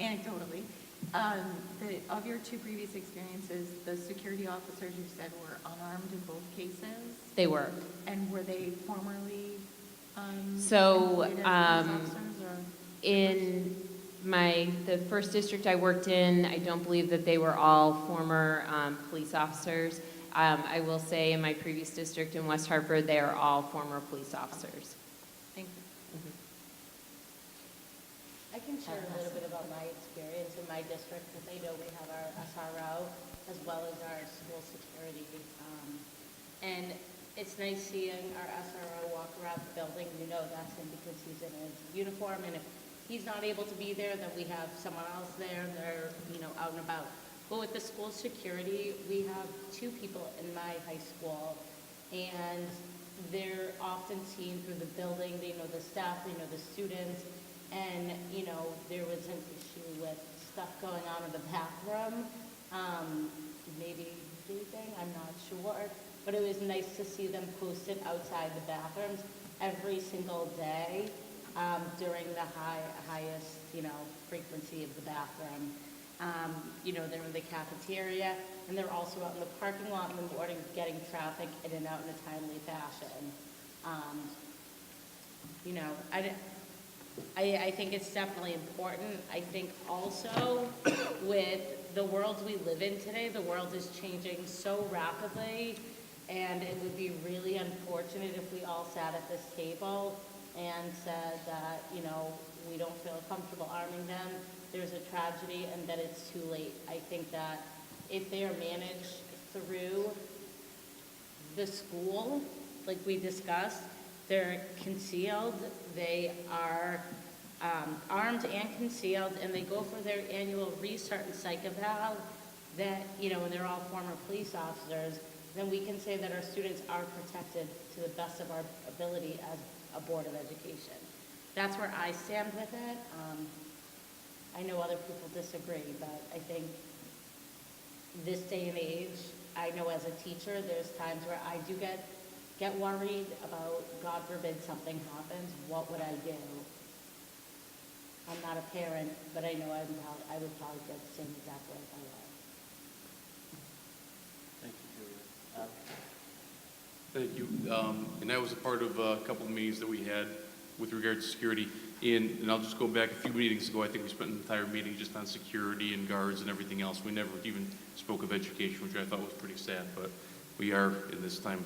Anecdotally, of your 2 previous experiences, the security officers you said were unarmed in both cases? They were. And were they formerly So, employed as police officers, or? In the first district I worked in, I don't believe that they were all former police officers. I will say in my previous district in West Hartford, they are all former police officers. Thank you. I can share a little bit about my experience in my district, because I know we have our SRO as well as our school security. And it's nice seeing our SRO walk around the building. You know that's him because he's in his uniform, and if he's not able to be there, then we have someone else there, and they're, out and about. But with the school security, we have 2 people in my high school, and they're often seen through the building. They know the staff, they know the students, and, there was an issue with stuff going on in the bathroom, maybe vaping, I'm not sure, but it was nice to see them posted outside the bathrooms every single day. During the highest, frequency of the bathroom. They're in the cafeteria, and they're also out in the parking lot in the morning getting traffic in and out in a timely fashion. I think it's definitely important. I think also with the world we live in today, the world is changing so rapidly, and it would be really unfortunate if we all sat at this table and said that, we don't feel comfortable arming them, there's a tragedy and then it's too late. I think that if they are managed through the school, like we discussed, they're concealed, they are armed and concealed, and they go for their annual restart and psych eval, that, and they're all former police officers, then we can say that our students are protected to the best of our ability as a Board of Education. That's where I stand with it. I know other people disagree, but I think this day and age, I know as a teacher, there's times where I do get worried about, God forbid something happens, what would I do? I'm not a parent, but I know I would probably feel the same exact way if I was. Thank you, Julia. Thank you. And that was a part of a couple of meetings that we had with regard to security. And I'll just go back a few meetings ago. I think we spent an entire meeting just on security and guards and everything else. We never even spoke of education, which I thought was pretty sad, but we are in this time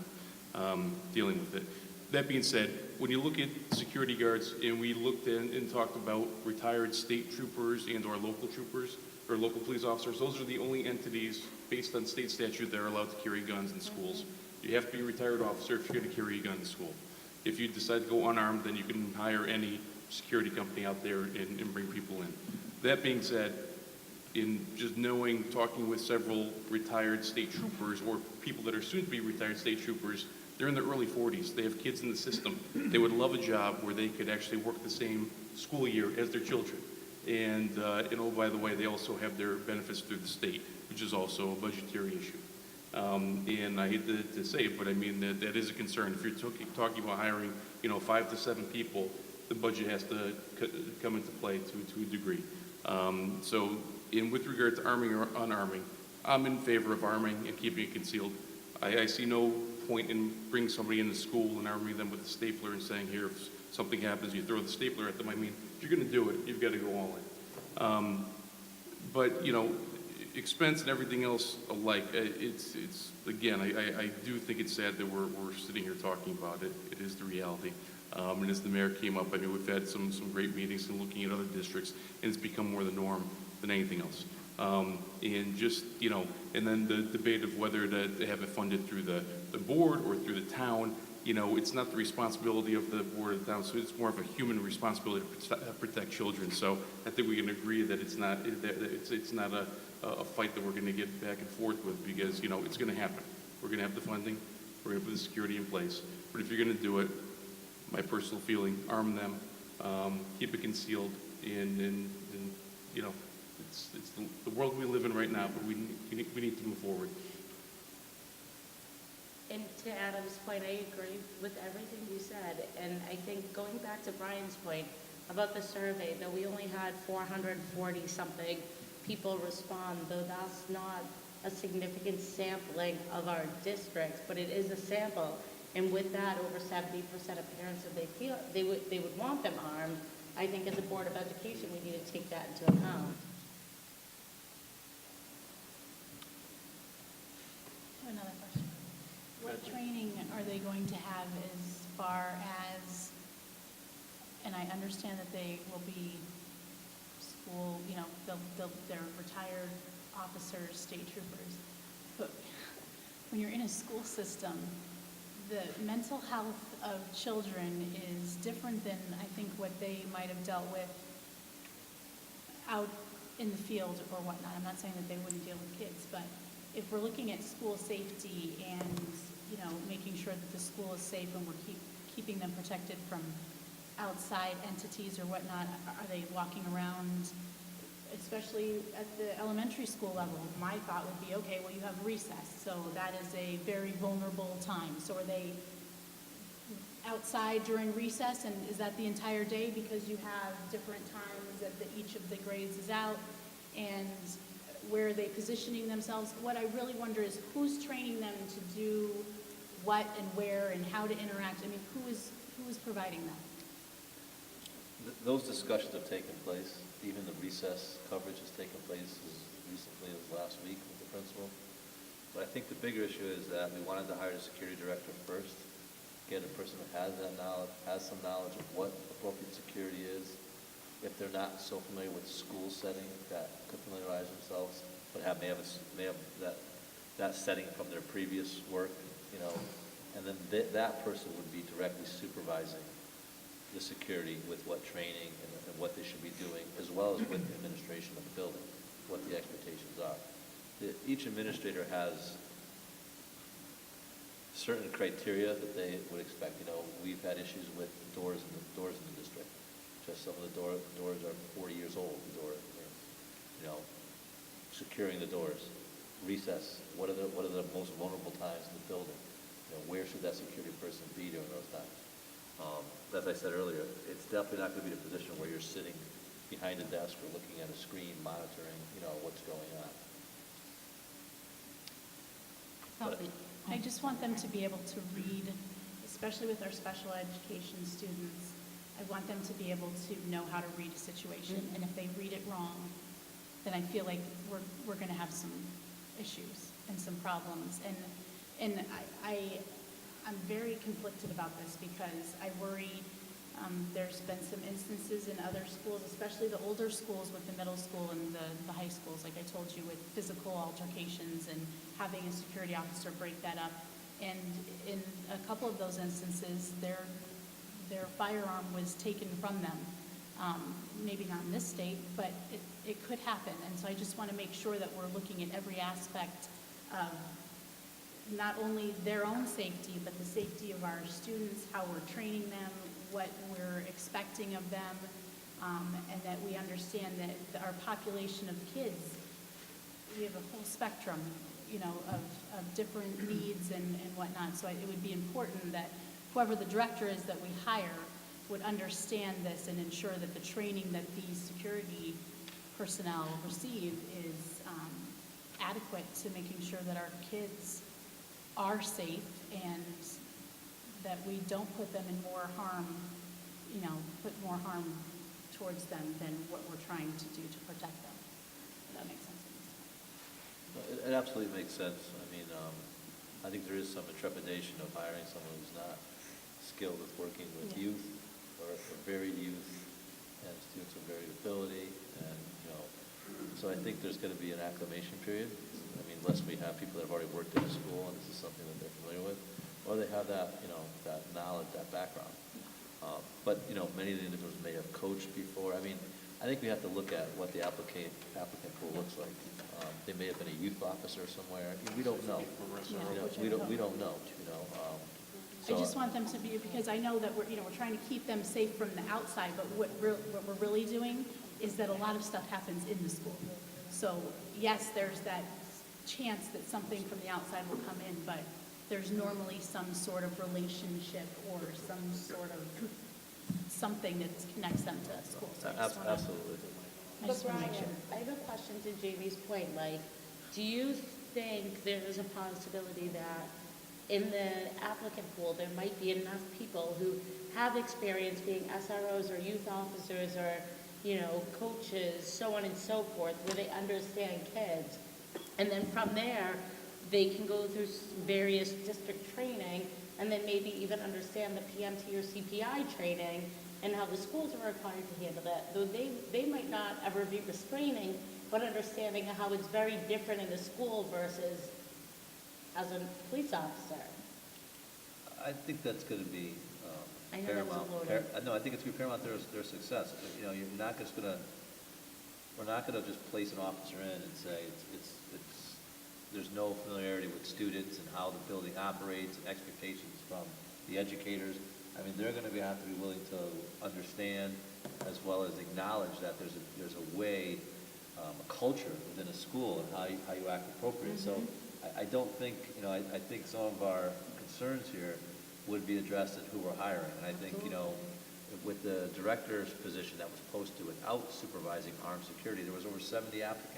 dealing with it. That being said, when you look at security guards, and we looked in and talked about retired state troopers and or local troopers, or local police officers, those are the only entities based on state statute that are allowed to carry guns in schools. You have to be a retired officer if you're going to carry a gun to school. If you decide to go unarmed, then you can hire any security company out there and bring people in. That being said, in just knowing, talking with several retired state troopers or people that are soon to be retired state troopers, they're in their early 40s. They have kids in the system. They would love a job where they could actually work the same school year as their children. And oh, by the way, they also have their benefits through the state, which is also a budgetary issue. And I hate to say it, but I mean, that is a concern. If you're talking about hiring, 5 to 7 people, the budget has to come into play to a degree. So with regard to arming or unarming, I'm in favor of arming and keeping it concealed. I see no point in bringing somebody into school and arming them with a stapler and saying, here, if something happens, you throw the stapler at them. I mean, if you're going to do it, you've got to go all in. But, expense and everything else alike, it's again, I do think it's sad that we're sitting here talking about it. It is the reality. And as the mayor came up, I mean, we've had some great meetings and looking at other districts, and it's become more the norm than anything else. And just, and then the debate of whether to have it funded through the board or through the town, it's not the responsibility of the board of the town, so it's more of a human responsibility to protect children. So I think we can agree that it's not a fight that we're going to get back and forth with, because, it's going to happen. We're going to have the funding, we're going to put the security in place. But if you're going to do it, my personal feeling, arm them, keep it concealed, and it's the world we live in right now, but we need to move forward. And to Adam's point, I agree with everything you said. And I think going back to Brian's point about the survey, though we only had 440-something people respond, though that's not a significant sampling of our districts, but it is a sample. And with that, over 70% of parents, if they feel they would want them armed, I think as a Board of Education, we need to take that into account. Another question. What training are they going to have as far as, and I understand that they will be school, they're retired officers, state troopers, but when you're in a school system, the mental health of children is different than I think what they might have dealt with out in the field or whatnot. I'm not saying that they wouldn't deal with kids, but if we're looking at school safety and, making sure that the school is safe and we're keeping them protected from outside entities or whatnot, are they walking around, especially at the elementary school level? My thought would be, okay, well, you have recess, so that is a very vulnerable time. So are they outside during recess, and is that the entire day because you have different times that each of the grades is out, and where are they positioning themselves? What I really wonder is who's training them to do what and where and how to interact. I mean, who is providing that? Those discussions have taken place. Even the recess coverage has taken place as recently as last week with the principal. But I think the bigger issue is that we wanted to hire a security director first, get a person that has that knowledge, has some knowledge of what appropriate security is, if they're not so familiar with school setting, that could familiarize themselves, but may have that setting from their previous work, you know, and then that person would be directly supervising the security with what training and what they should be doing, as well as with the administration of the building, what the expectations are. Each administrator has certain criteria that they would expect. You know, we've had issues with doors in the district. Just some of the doors are 40 years old. You know, securing the doors, recess. What are the most vulnerable times in the building? You know, where should that security person be during those times? As I said earlier, it's definitely not going to be a position where you're sitting behind a desk or looking at a screen, monitoring, you know, what's going on. I just want them to be able to read, especially with our special education students. I want them to be able to know how to read a situation, and if they read it wrong, then I feel like we're going to have some issues and some problems. And I'm very conflicted about this because I worry there's been some instances in other schools, especially the older schools with the middle school and the high schools, like I told you, with physical altercations and having a security officer break that up. And in a couple of those instances, their firearm was taken from them. Maybe not in this state, but it could happen. And so I just want to make sure that we're looking at every aspect of not only their own safety, but the safety of our students, how we're training them, what we're expecting of them, and that we understand that our population of kids, we have a whole spectrum, you know, of different needs and whatnot. So it would be important that whoever the director is that we hire would understand this and ensure that the training that these security personnel receive is adequate to making sure that our kids are safe and that we don't put them in more harm, you know, put more harm towards them than what we're trying to do to protect them. If that makes sense. It absolutely makes sense. I mean, I think there is some trepidation of hiring someone who's not skilled with working with youth or varied youth and students with varied ability, and you know, so I think there's going to be an acclimation period. I mean, unless we have people that have already worked in a school and this is something that they're familiar with, or they have that, you know, that knowledge, that background. But you know, many of the individuals may have coached before. I mean, I think we have to look at what the applicant pool looks like. They may have been a youth officer somewhere. We don't know. You know, we don't know. You know. I just want them to be, because I know that we're trying to keep them safe from the outside, but what we're really doing is that a lot of stuff happens in the school. So yes, there's that chance that something from the outside will come in, but there's normally some sort of relationship or some sort of something that connects them to school. So Absolutely. I But just want to Brian, make sure. I have a question to Jamie's point, like, do you think there is a possibility that in the applicant pool, there might be enough people who have experience being SROs or youth officers or, you know, coaches, so on and so forth, where they understand kids, and then from there, they can go through various district training and then maybe even understand the PMT or CPI training and how the schools are required to handle that. Though they might not ever be restraining, but understanding how it's very different in the school versus as a police officer. I think that's going to be I know that was paramount. loaded. No, I think it's going to be paramount their success. You know, you're not just going to. We're not going to just place an officer in and say it's. There's no familiarity with students and how the building operates and expectations from the educators. I mean, they're going to have to be willing to understand as well as acknowledge that there's a way, a culture within a school and how you act appropriately. So I don't think, you know, I think some of our concerns here would be addressed at who we're hiring. And I think, you know, with the director's position that was posted without supervising armed security, there was over 70 applicants.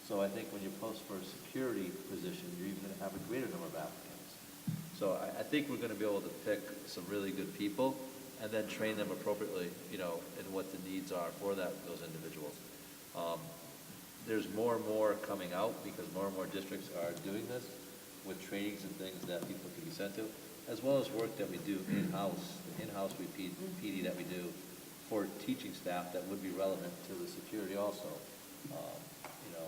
So I think when you post for a security position, you're even going to have a greater number of applicants. So I think we're going to be able to pick some really good people and then train them appropriately, you know, in what the needs are for those individuals. There's more and more coming out because more and more districts are doing this with trainings and things that people can be sent to, as well as work that we do in-house, the in-house PD that we do support teaching staff that would be relevant to the security also. You know,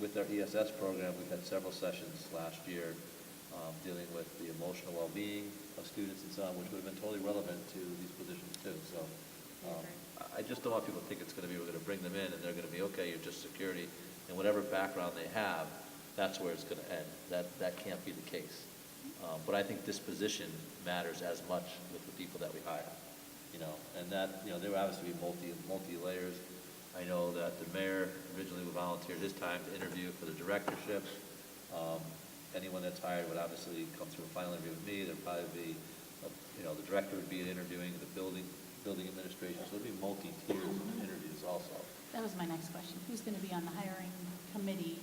with our ESS program, we've had several sessions last year dealing with the emotional well-being of students and so on, which would have been totally relevant to these positions too. So I just don't want people to think it's going to be, we're going to bring them in and they're going to be, okay, you're just security, and whatever background they have, that's where it's going to end. That can't be the case. But I think this position matters as much with the people that we hire, you know, and that, you know, there will obviously be multi-layers. I know that the mayor originally volunteered his time to interview for the directorship. Anyone that's hired would obviously come through a final interview with me. There'd probably be, you know, the director would be interviewing the building administration, so there'd be multi-tiers of interviews also. That was my next question. Who's going to be on the hiring committee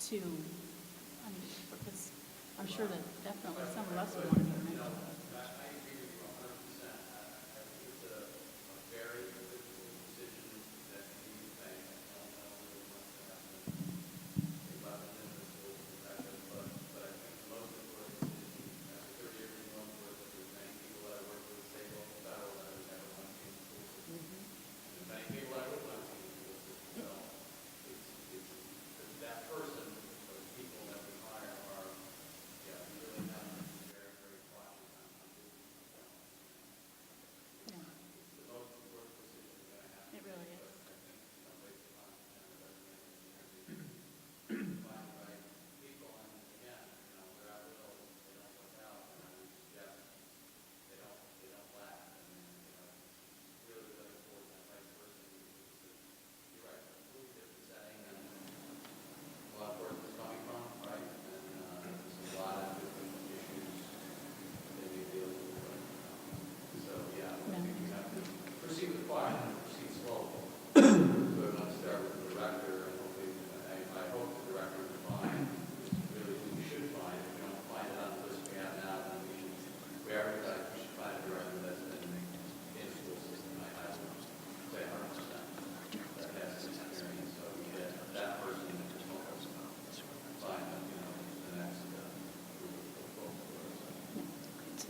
to, I mean, because I'm sure that definitely some of us would want to be mentioned. It really is.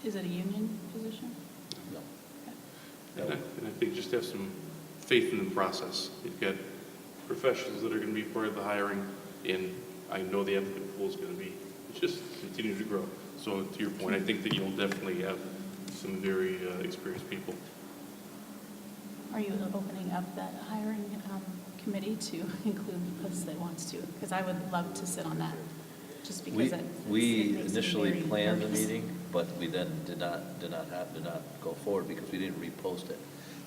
Is it a union position? And I think just have some faith in the process. You've got professionals that are going to be part of the hiring, and I know the applicant pool is going to be, just continue to grow. So to your point, I think that you'll definitely have some very experienced people. Are you opening up that hiring committee to include the posts that wants to? Because I would love to sit on that, just because it We makes me initially very planned the nervous. meeting, but we then did not go forward because we didn't repost it.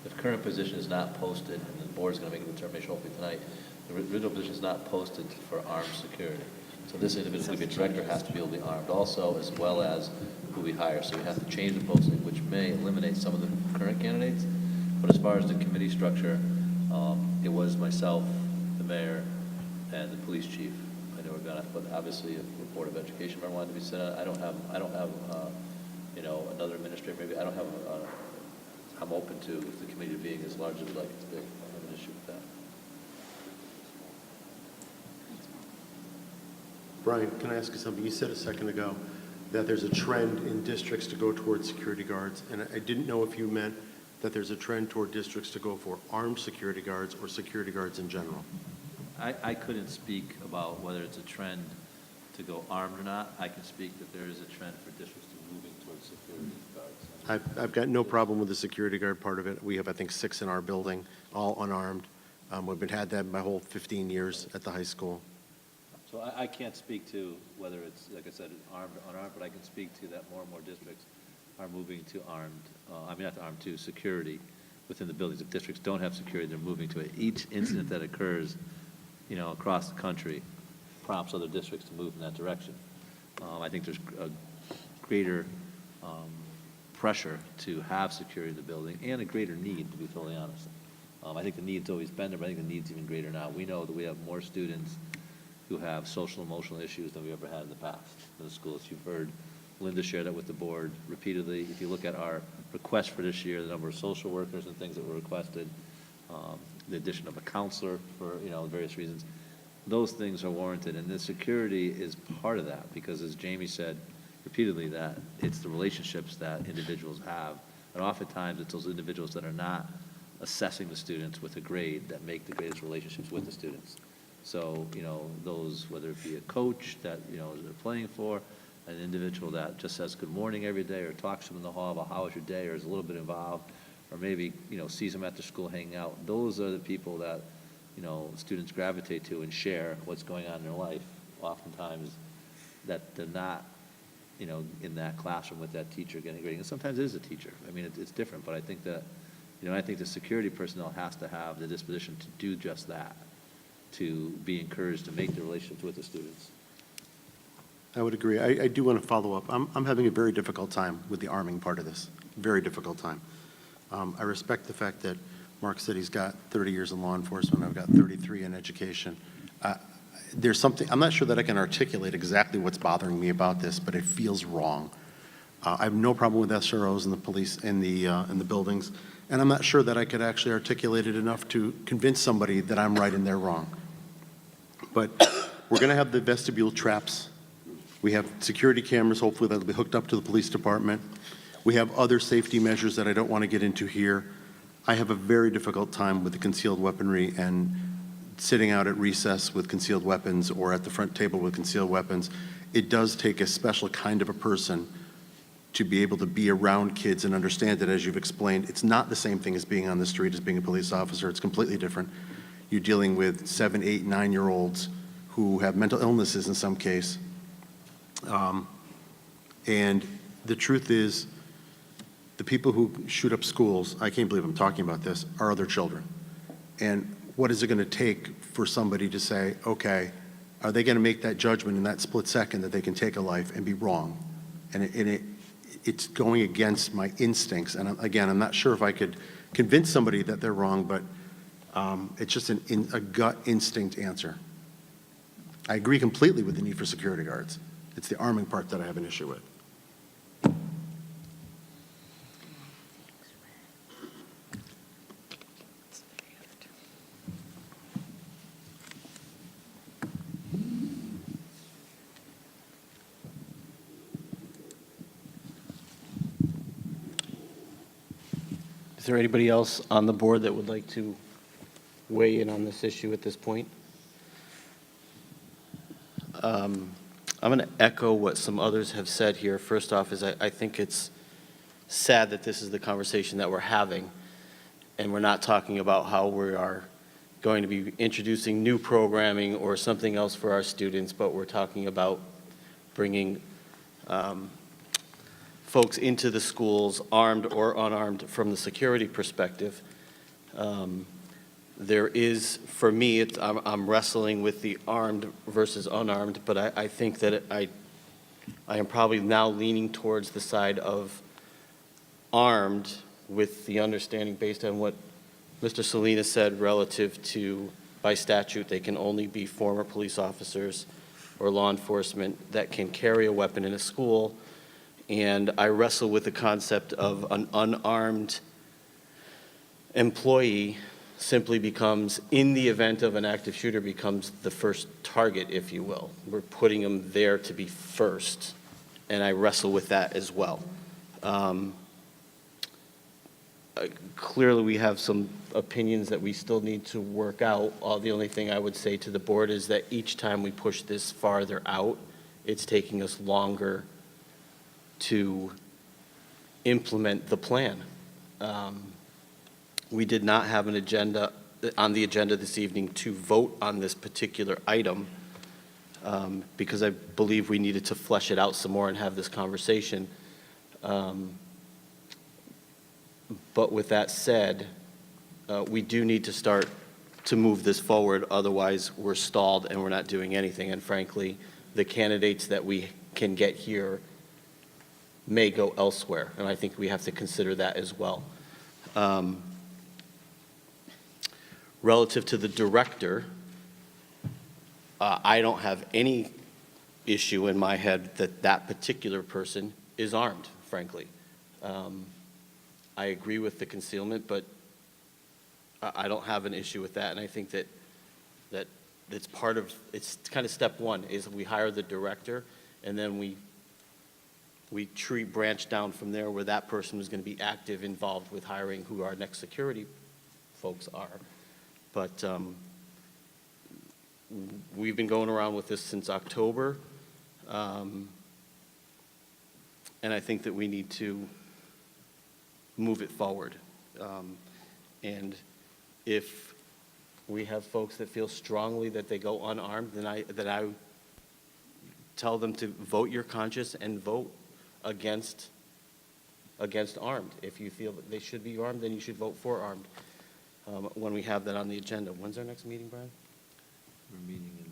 The current position is not posted, and the board's going to make a determination hopefully tonight. The original position is not posted for armed security. So this individual, to be a director, has to be able to be armed also, as well as who we hire. So we have to change the posting, which may eliminate some of the current candidates. But as far as the committee structure, it was myself, the mayor, and the police chief. I know we're gonna, but obviously if the Board of Education member wanted to be set on, I don't have, you know, another administrator, maybe, I don't have, I'm open to, if the committee being as large as we'd like it to be. I don't have an issue with that. Brian, can I ask you something? You said a second ago that there's a trend in districts to go towards security guards, and I didn't know if you meant that there's a trend toward districts to go for armed security guards or security guards in general. I couldn't speak about whether it's a trend to go armed or not. I can speak that there is a trend for districts to moving towards security guards. I've got no problem with the security guard part of it. We have, I think, 6 in our building, all unarmed. We've had that my whole 15 years at the high school. So I can't speak to whether it's, like I said, armed or unarmed, but I can speak to that more and more districts are moving to armed, not to armed, to security within the buildings. If districts don't have security, they're moving to it. Each incident that occurs, you know, across the country prompts other districts to move in that direction. I think there's a greater pressure to have security in the building and a greater need, to be totally honest. I think the need's always been there, but I think the need's even greater now. We know that we have more students who have social and emotional issues than we ever had in the past in the schools. You've heard Linda share that with the board repeatedly. If you look at our request for this year, the number of social workers and things that were requested, the addition of a counselor for, you know, various reasons, those things are warranted. And the security is part of that because, as Jamie said repeatedly, that it's the relationships that individuals have And oftentimes, it's those individuals that are not assessing the students with a grade that make the greatest relationships with the students. So, those, whether it be a coach that, they're playing for, an individual that just says good morning every day or talks to them in the hall about how was your day or is a little bit involved, or maybe, sees them at the school hanging out. Those are the people that, students gravitate to and share what's going on in their life. Oftentimes, that they're not, in that classroom with that teacher getting grading. And sometimes it is a teacher. I mean, it's different, but I think that, I think the security personnel has to have the disposition to do just that, to be encouraged to make the relationships with the students. I would agree. I do want to follow up. I'm having a very difficult time with the arming part of this, very difficult time. I respect the fact that Mark said he's got 30 years in law enforcement. I've got 33 in education. There's something, I'm not sure that I can articulate exactly what's bothering me about this, but it feels wrong. I have no problem with SROs and the police in the buildings, and I'm not sure that I could actually articulate it enough to convince somebody that I'm right and they're wrong. But we're going to have the vestibule traps. We have security cameras, hopefully that'll be hooked up to the police department. We have other safety measures that I don't want to get into here. I have a very difficult time with the concealed weaponry and sitting out at recess with concealed weapons or at the front table with concealed weapons. It does take a special kind of a person to be able to be around kids and understand it, as you've explained. It's not the same thing as being on the street as being a police officer. It's completely different. You're dealing with 7, 8, 9-year-olds who have mental illnesses in some case. And the truth is, the people who shoot up schools, I can't believe I'm talking about this, are other children. And what is it going to take for somebody to say, okay, are they going to make that judgment in that split second that they can take a life and be wrong? And it's going against my instincts. And again, I'm not sure if I could convince somebody that they're wrong, but it's just a gut instinct answer. I agree completely with the need for security guards. It's the arming part that I have an issue with. Is there anybody else on the board that would like to weigh in on this issue at this point? I'm going to echo what some others have said here. First off is I think it's sad that this is the conversation that we're having, and we're not talking about how we are going to be introducing new programming or something else for our students, but we're talking about bringing folks into the schools, armed or unarmed, from the security perspective. There is, for me, I'm wrestling with the armed versus unarmed, but I think that I am probably now leaning towards the side of armed, with the understanding based on what Mr. Salinas said relative to, by statute, they can only be former police officers or law enforcement that can carry a weapon in a school. And I wrestle with the concept of an unarmed employee simply becomes, in the event of an active shooter, becomes the first target, if you will. We're putting them there to be first, and I wrestle with that as well. Clearly, we have some opinions that we still need to work out. The only thing I would say to the board is that each time we push this farther out, it's taking us longer to implement the plan. We did not have an agenda on the agenda this evening to vote on this particular item because I believe we needed to flesh it out some more and have this conversation. But with that said, we do need to start to move this forward. Otherwise, we're stalled and we're not doing anything. And frankly, the candidates that we can get here may go elsewhere. And I think we have to consider that as well. Relative to the director, I don't have any issue in my head that that particular person is armed, frankly. I agree with the concealment, but I don't have an issue with that. And I think that it's part of, it's kind of step one, is we hire the director, and then we we tree branch down from there where that person was going to be active, involved with hiring who our next security folks are. But we've been going around with this since October. And I think that we need to move it forward. And if we have folks that feel strongly that they go unarmed, then I tell them to vote your conscience and vote against armed. If you feel that they should be armed, then you should vote for armed when we have that on the agenda. When's our next meeting, Brian? We're meeting in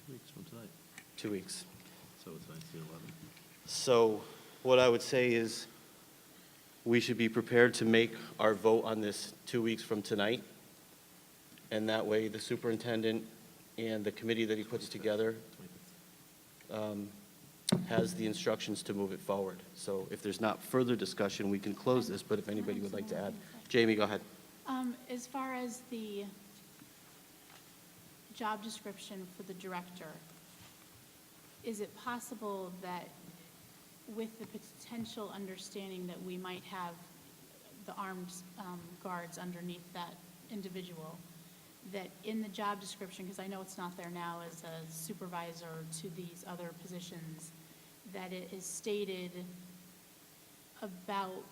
2 weeks from tonight, 2 weeks. so tonight's the 11th. So what I would say is we should be prepared to make our vote on this 2 weeks from tonight. And that way, the superintendent and the committee that he puts together has the instructions to move it forward. So if there's not further discussion, we can close this, but if anybody would like to add. Jamie, go ahead. As far as the job description for the director, is it possible that with the potential understanding that we might have the armed guards underneath that individual, that in the job description, because I know it's not there now as a supervisor to these other positions, that it is stated about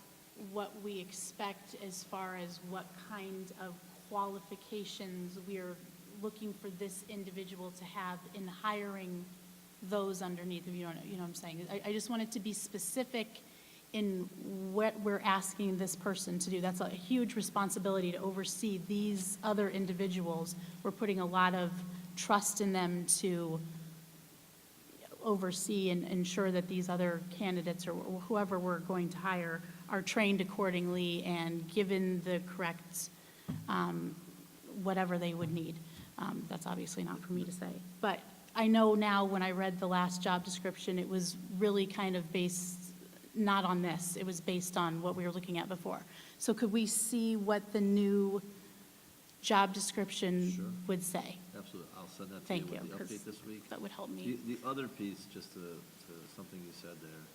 what we expect as far as what kind of qualifications we're looking for this individual to have in hiring those underneath, you know what I'm saying? I just want it to be specific in what we're asking this person to do. That's a huge responsibility to oversee these other individuals. We're putting a lot of trust in them to oversee and ensure that these other candidates or whoever we're going to hire are trained accordingly and given the correct whatever they would need. That's obviously not for me to say. But I know now when I read the last job description, it was really kind of based not on this. It was based on what we were looking at before. So could we see what the new job description Sure. would say? Absolutely. I'll send that to Thank you you, with the 'cause update this week. that would help me. The other piece, just to something you said there,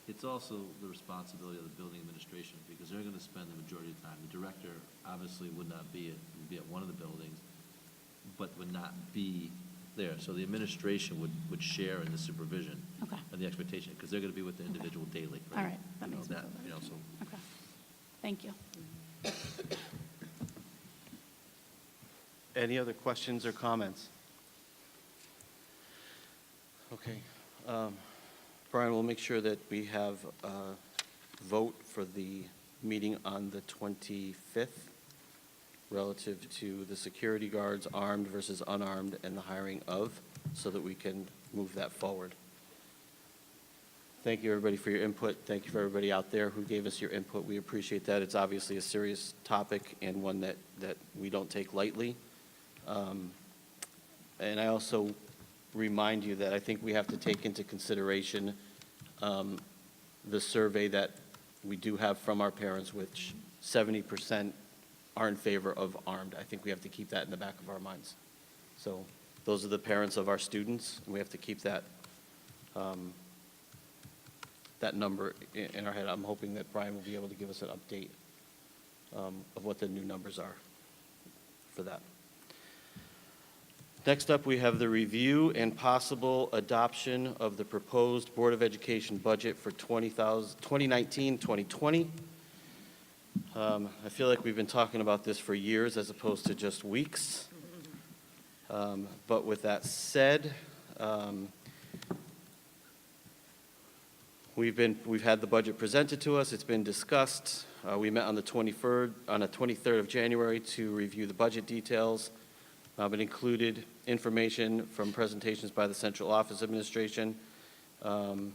it's also the responsibility of the building administration because they're going to spend the majority of the time. The director obviously would be at one of the buildings, but would not be there. So the administration would share in the supervision Okay. and the expectation because they're going to be with the individual daily. All right, that You know, makes me feel better. so Okay, thank you. Any other questions or comments? Okay. Brian, we'll make sure that we have a vote for the meeting on the 25th relative to the security guards, armed versus unarmed, and the hiring of, so that we can move that forward. Thank you, everybody, for your input. Thank you for everybody out there who gave us your input. We appreciate that. It's obviously a serious topic and one that we don't take lightly. And I also remind you that I think we have to take into consideration the survey that we do have from our parents, which 70% are in favor of armed. I think we have to keep that in the back of our minds. So those are the parents of our students, and we have to keep that that number in our head. I'm hoping that Brian will be able to give us an update of what the new numbers are for that. Next up, we have the review and possible adoption of the proposed Board of Education budget for 2019-2020. I feel like we've been talking about this for years as opposed to just weeks. But with that said, we've had the budget presented to us. It's been discussed. We met on the 23rd of January to review the budget details. It included information from presentations by the Central Office Administration. And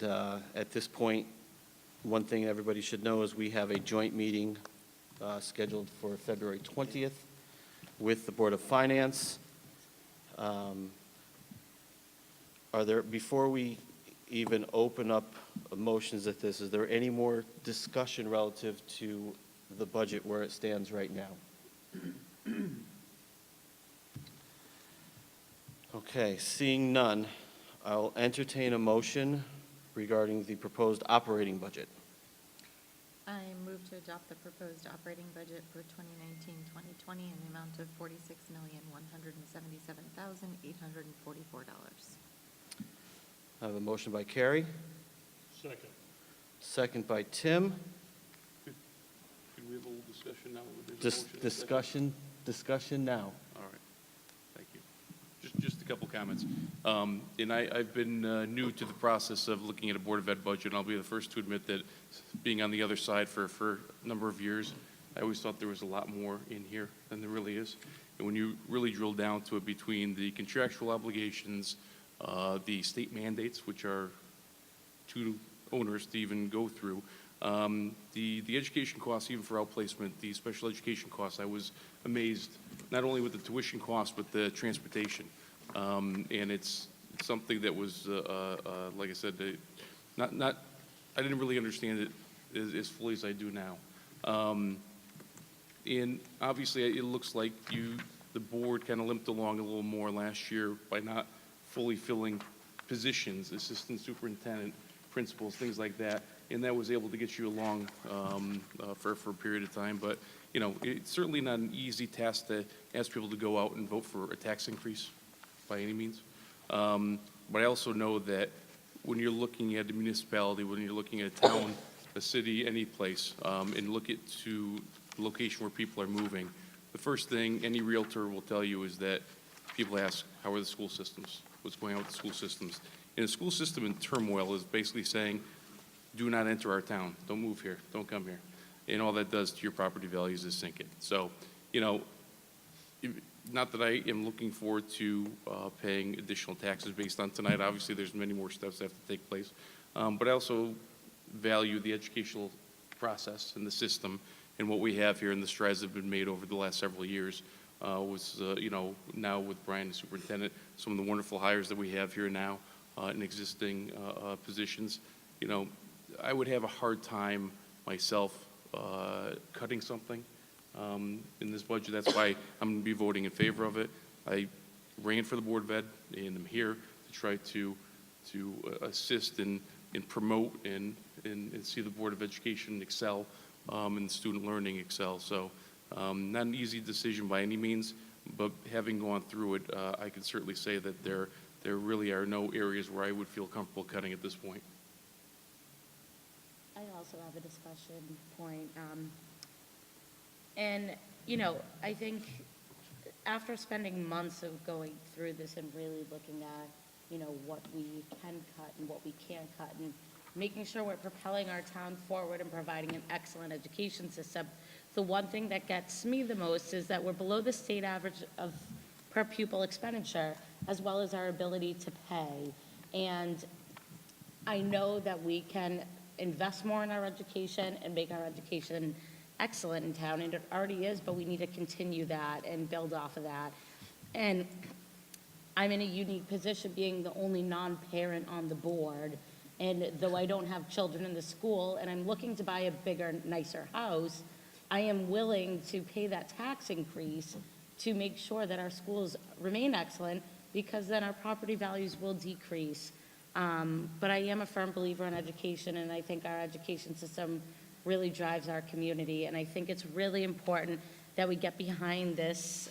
at this point, one thing everybody should know is we have a joint meeting scheduled for February 20th with the Board of Finance. Before we even open up motions at this, is there any more discussion relative to the budget where it stands right now? Okay, seeing none, I'll entertain a motion regarding the proposed operating budget. I move to adopt the proposed operating budget for 2019-2020 in the amount of $46,177,844. I have a motion by Carrie, Second. second by Tim. Could we have a little discussion now? There's a motion and a second. Discussion now. All right, thank you. Just a couple comments. And I've been new to the process of looking at a Board of Ed budget, and I'll be the first to admit that being on the other side for a number of years, I always thought there was a lot more in here than there really is. And when you really drill down to it between the contractual obligations, the state mandates, which are too onerous to even go through, the education costs, even for outplacement, the special education costs, I was amazed, not only with the tuition costs, but the transportation. And it's something that was, like I said, I didn't really understand it as fully as I do now. And obviously, it looks like the board kind of limped along a little more last year by not fully filling positions, assistant superintendent, principals, things like that, and that was able to get you along for a period of time. But, you know, it's certainly not an easy task to ask people to go out and vote for a tax increase by any means. But I also know that when you're looking at a municipality, when you're looking at a town, a city, any place, and look at to the location where people are moving, the first thing any realtor will tell you is that people ask, how are the school systems? What's going on with the school systems? And a school system in turmoil is basically saying, do not enter our town. Don't move here. Don't come here. And all that does to your property values is sink it. So, you know, not that I am looking forward to paying additional taxes based on tonight. Obviously, there's many more steps that have to take place. But I also value the educational process and the system and what we have here and the strides that have been made over the last several years. You know, now with Brian, the superintendent, some of the wonderful hires that we have here now in existing positions. You know, I would have a hard time myself cutting something in this budget. That's why I'm going to be voting in favor of it. I ran for the Board of Ed, and I'm here to try to assist and promote and see the Board of Education excel and student learning excel. So not an easy decision by any means, but having gone through it, I can certainly say that there really are no areas where I would feel comfortable cutting at this point. I also have a discussion point. And, you know, I think after spending months of going through this and really looking at, you know, what we can cut and what we can't cut and making sure we're propelling our town forward and providing an excellent education system, the one thing that gets me the most is that we're below the state average of per pupil expenditure, as well as our ability to pay. And I know that we can invest more in our education and make our education excellent in town, and it already is, but we need to continue that and build off of that. And I'm in a unique position being the only non-parent on the board, and though I don't have children in the school and I'm looking to buy a bigger, nicer house, I am willing to pay that tax increase to make sure that our schools remain excellent, because then our property values will decrease. But I am a firm believer in education, and I think our education system really drives our community. And I think it's really important that we get behind this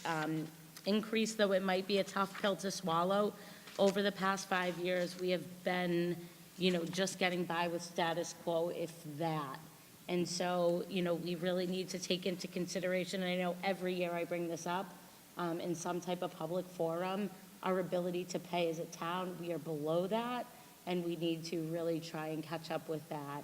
increase, though it might be a tough pill to swallow. Over the past 5 years, we have been, you know, just getting by with status quo, if that. And so, you know, we really need to take into consideration, and I know every year I bring this up in some type of public forum, our ability to pay as a town, we are below that, and we need to really try and catch up with that.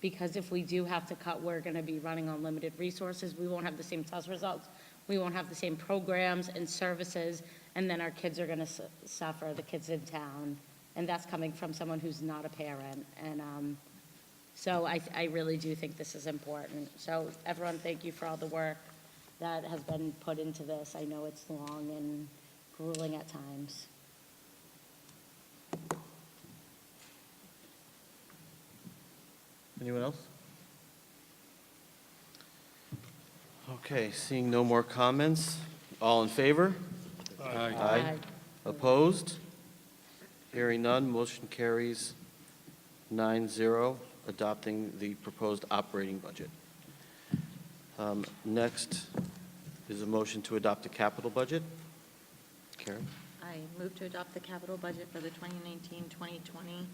Because if we do have to cut, we're going to be running on limited resources. We won't have the same test results. We won't have the same programs and services, and then our kids are going to suffer, the kids in town. And that's coming from someone who's not a parent. And so I really do think this is important. So everyone, thank you for all the work that has been put into this. I know it's long and grueling at times. Anyone else? Okay, seeing no more comments, all in favor? Aye. Opposed? Hearing none, motion carries 9-0, adopting the proposed operating budget. Next is a motion to adopt the capital budget. Karen? I move to adopt the capital budget for the 2019-2020,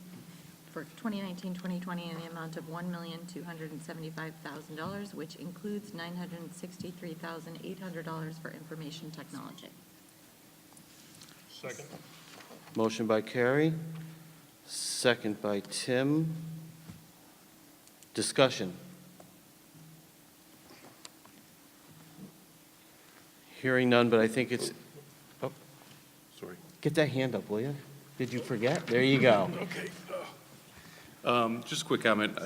for 2019-2020 in the amount of $1,275,000, which includes $963,800 for information technology. Second. Motion by Carrie, second by Tim. Discussion. Hearing none, but I think it's, oh, Sorry. get that hand up, will you? Did you forget? There you go. Just a quick comment.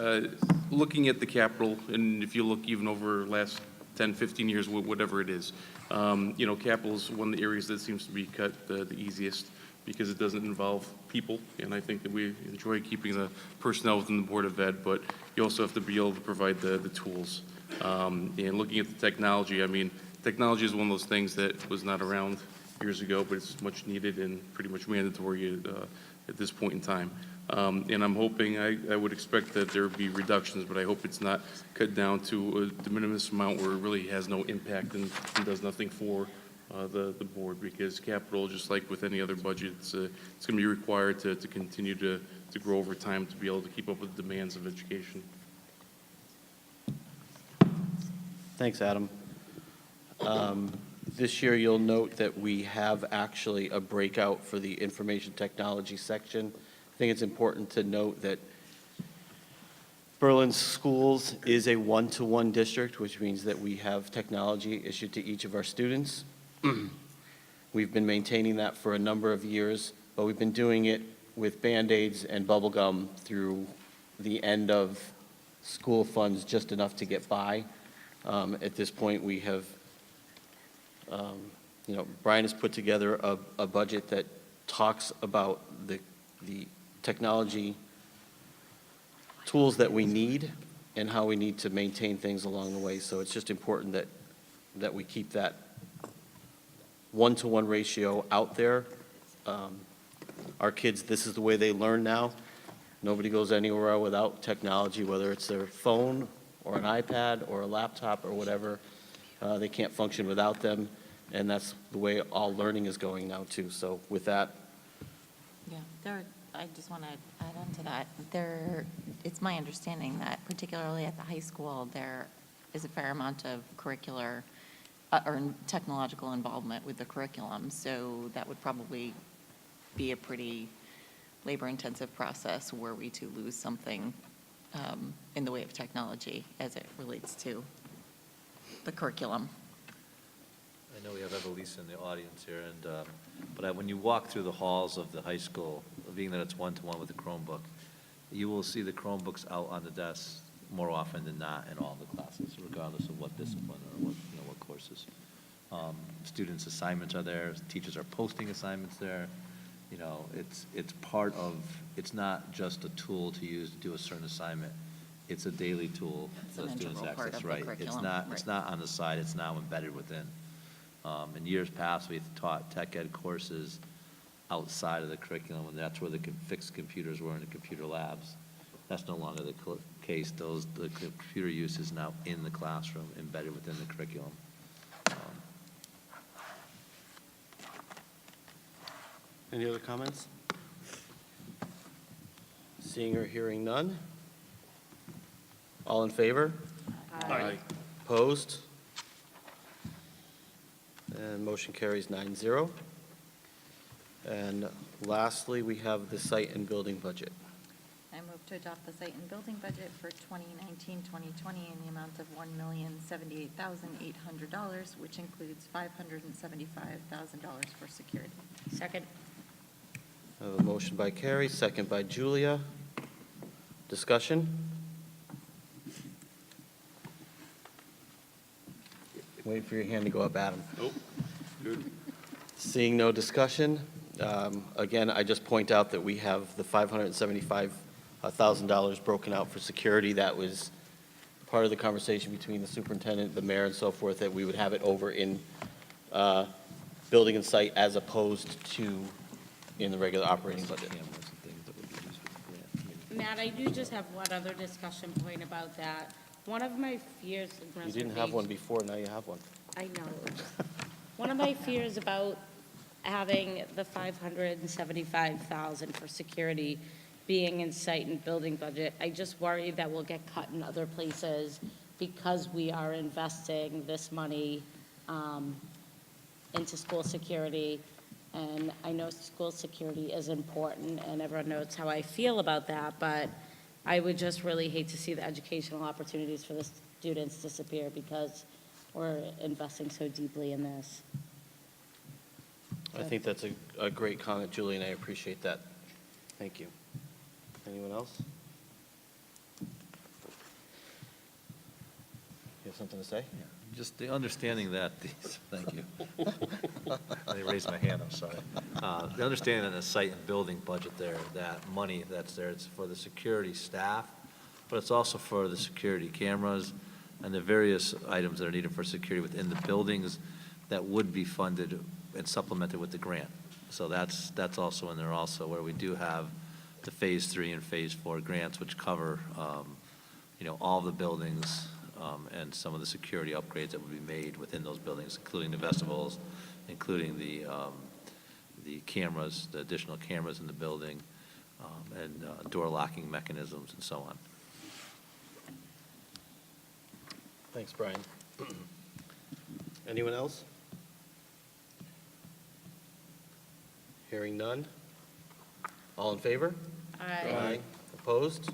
Looking at the capital, and if you look even over last 10, 15 years, whatever it is, capital is one of the areas that seems to be cut the easiest because it doesn't involve people, and I think that we enjoy keeping the personnel within the Board of Ed, but you also have to be able to provide the tools. And looking at the technology, I mean, technology is one of those things that was not around years ago, but it's much needed and pretty much mandatory at this point in time. And I'm hoping, I would expect that there would be reductions, but I hope it's not cut down to a de minimis amount where it really has no impact and does nothing for the board, because capital, just like with any other budget, it's going to be required to continue to grow over time to be able to keep up with the demands of education. Thanks, Adam. This year, you'll note that we have actually a breakout for the information technology section. I think it's important to note that Berlin Schools is a one-to-one district, which means that we have technology issued to each of our students. We've been maintaining that for a number of years, but we've been doing it with Band-Aids and bubble gum through the end of school funds, just enough to get by. At this point, we have, Brian has put together a budget that talks about the technology tools that we need and how we need to maintain things along the way. So it's just important that we keep that one-to-one ratio out there. Our kids, this is the way they learn now. Nobody goes anywhere without technology, whether it's their phone or an iPad or a laptop or whatever. They can't function without them, and that's the way all learning is going now too. So with that, Yeah, I just want to add on to that. It's my understanding that particularly at the high school, there is a fair amount of curricular or technological involvement with the curriculum. So that would probably be a pretty labor-intensive process were we to lose something in the way of technology as it relates to the curriculum. I know we have Evelise in the audience here, but when you walk through the halls of the high school, being that it's one-to-one with the Chromebook, you will see the Chromebooks out on the desks more often than not in all the classes, regardless of what discipline or what courses. Students' assignments are there, teachers are posting assignments there. It's part of, it's not just a tool to use to do a certain assignment. It's a daily tool It's that an students integral part access, of the right? curriculum, It's right. not on the side, it's now embedded within. In years past, we've taught tech ed courses outside of the curriculum, and that's where the fixed computers were in the computer labs. That's no longer the case. The computer use is now in the classroom, embedded within the curriculum. any other comments? Seeing or hearing none? All in favor? Aye. Opposed? And motion carries 9-0. And lastly, we have the site and building budget. I move to adopt the site and building budget for 2019-2020 in the amount of $1,078,800, which includes $575,000 for security. Second. I have a motion by Carrie, second by Julia. Discussion? Wait for your hand to go up, Adam. Nope. Good. Seeing no discussion, again, I just point out that we have the $575,000 broken out for security. That was part of the conversation between the superintendent, the mayor, and so forth, that we would have it over in building and site as opposed to in the regular operating budget. Cameras and things that would be used for the grant. Matt, I do just have one other discussion point about that. One of my fears and You didn't have one before, now you have one. I know. One of my fears about having the $575,000 for security being in site and building budget, I just worry that we'll get cut in other places because we are investing this money into school security. And I know school security is important, and everyone knows how I feel about that, but I would just really hate to see the educational opportunities for the students disappear because we're investing so deeply in this. I think that's a great comment, Julie, and I appreciate that. Thank you. Anyone else? You have something to say? Just the understanding that these, thank you. I raised my hand, I'm sorry. The understanding that the site and building budget there, that money that's there, it's for the security staff, but it's also for the security cameras and the various items that are needed for security within the buildings that would be funded and supplemented with the grant. So that's also in there also, where we do have the Phase 3 and Phase 4 grants, which cover, all the buildings, and some of the security upgrades that would be made within those buildings, including the vestibules, including the cameras, the additional cameras in the building, and door locking mechanisms and so on. Thanks, Brian. Anyone else? Hearing none. All in favor? Aye. Opposed?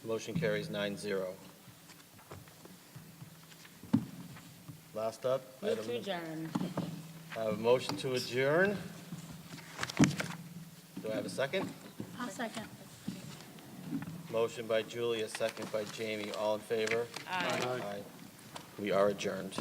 Motion carries 9-0. Last up, Move item. to adjourn. I have a motion to adjourn. Do I have a second? I'll second. Motion by Julie, a second by Jamie. All in favor? Aye. Aye. We are adjourned.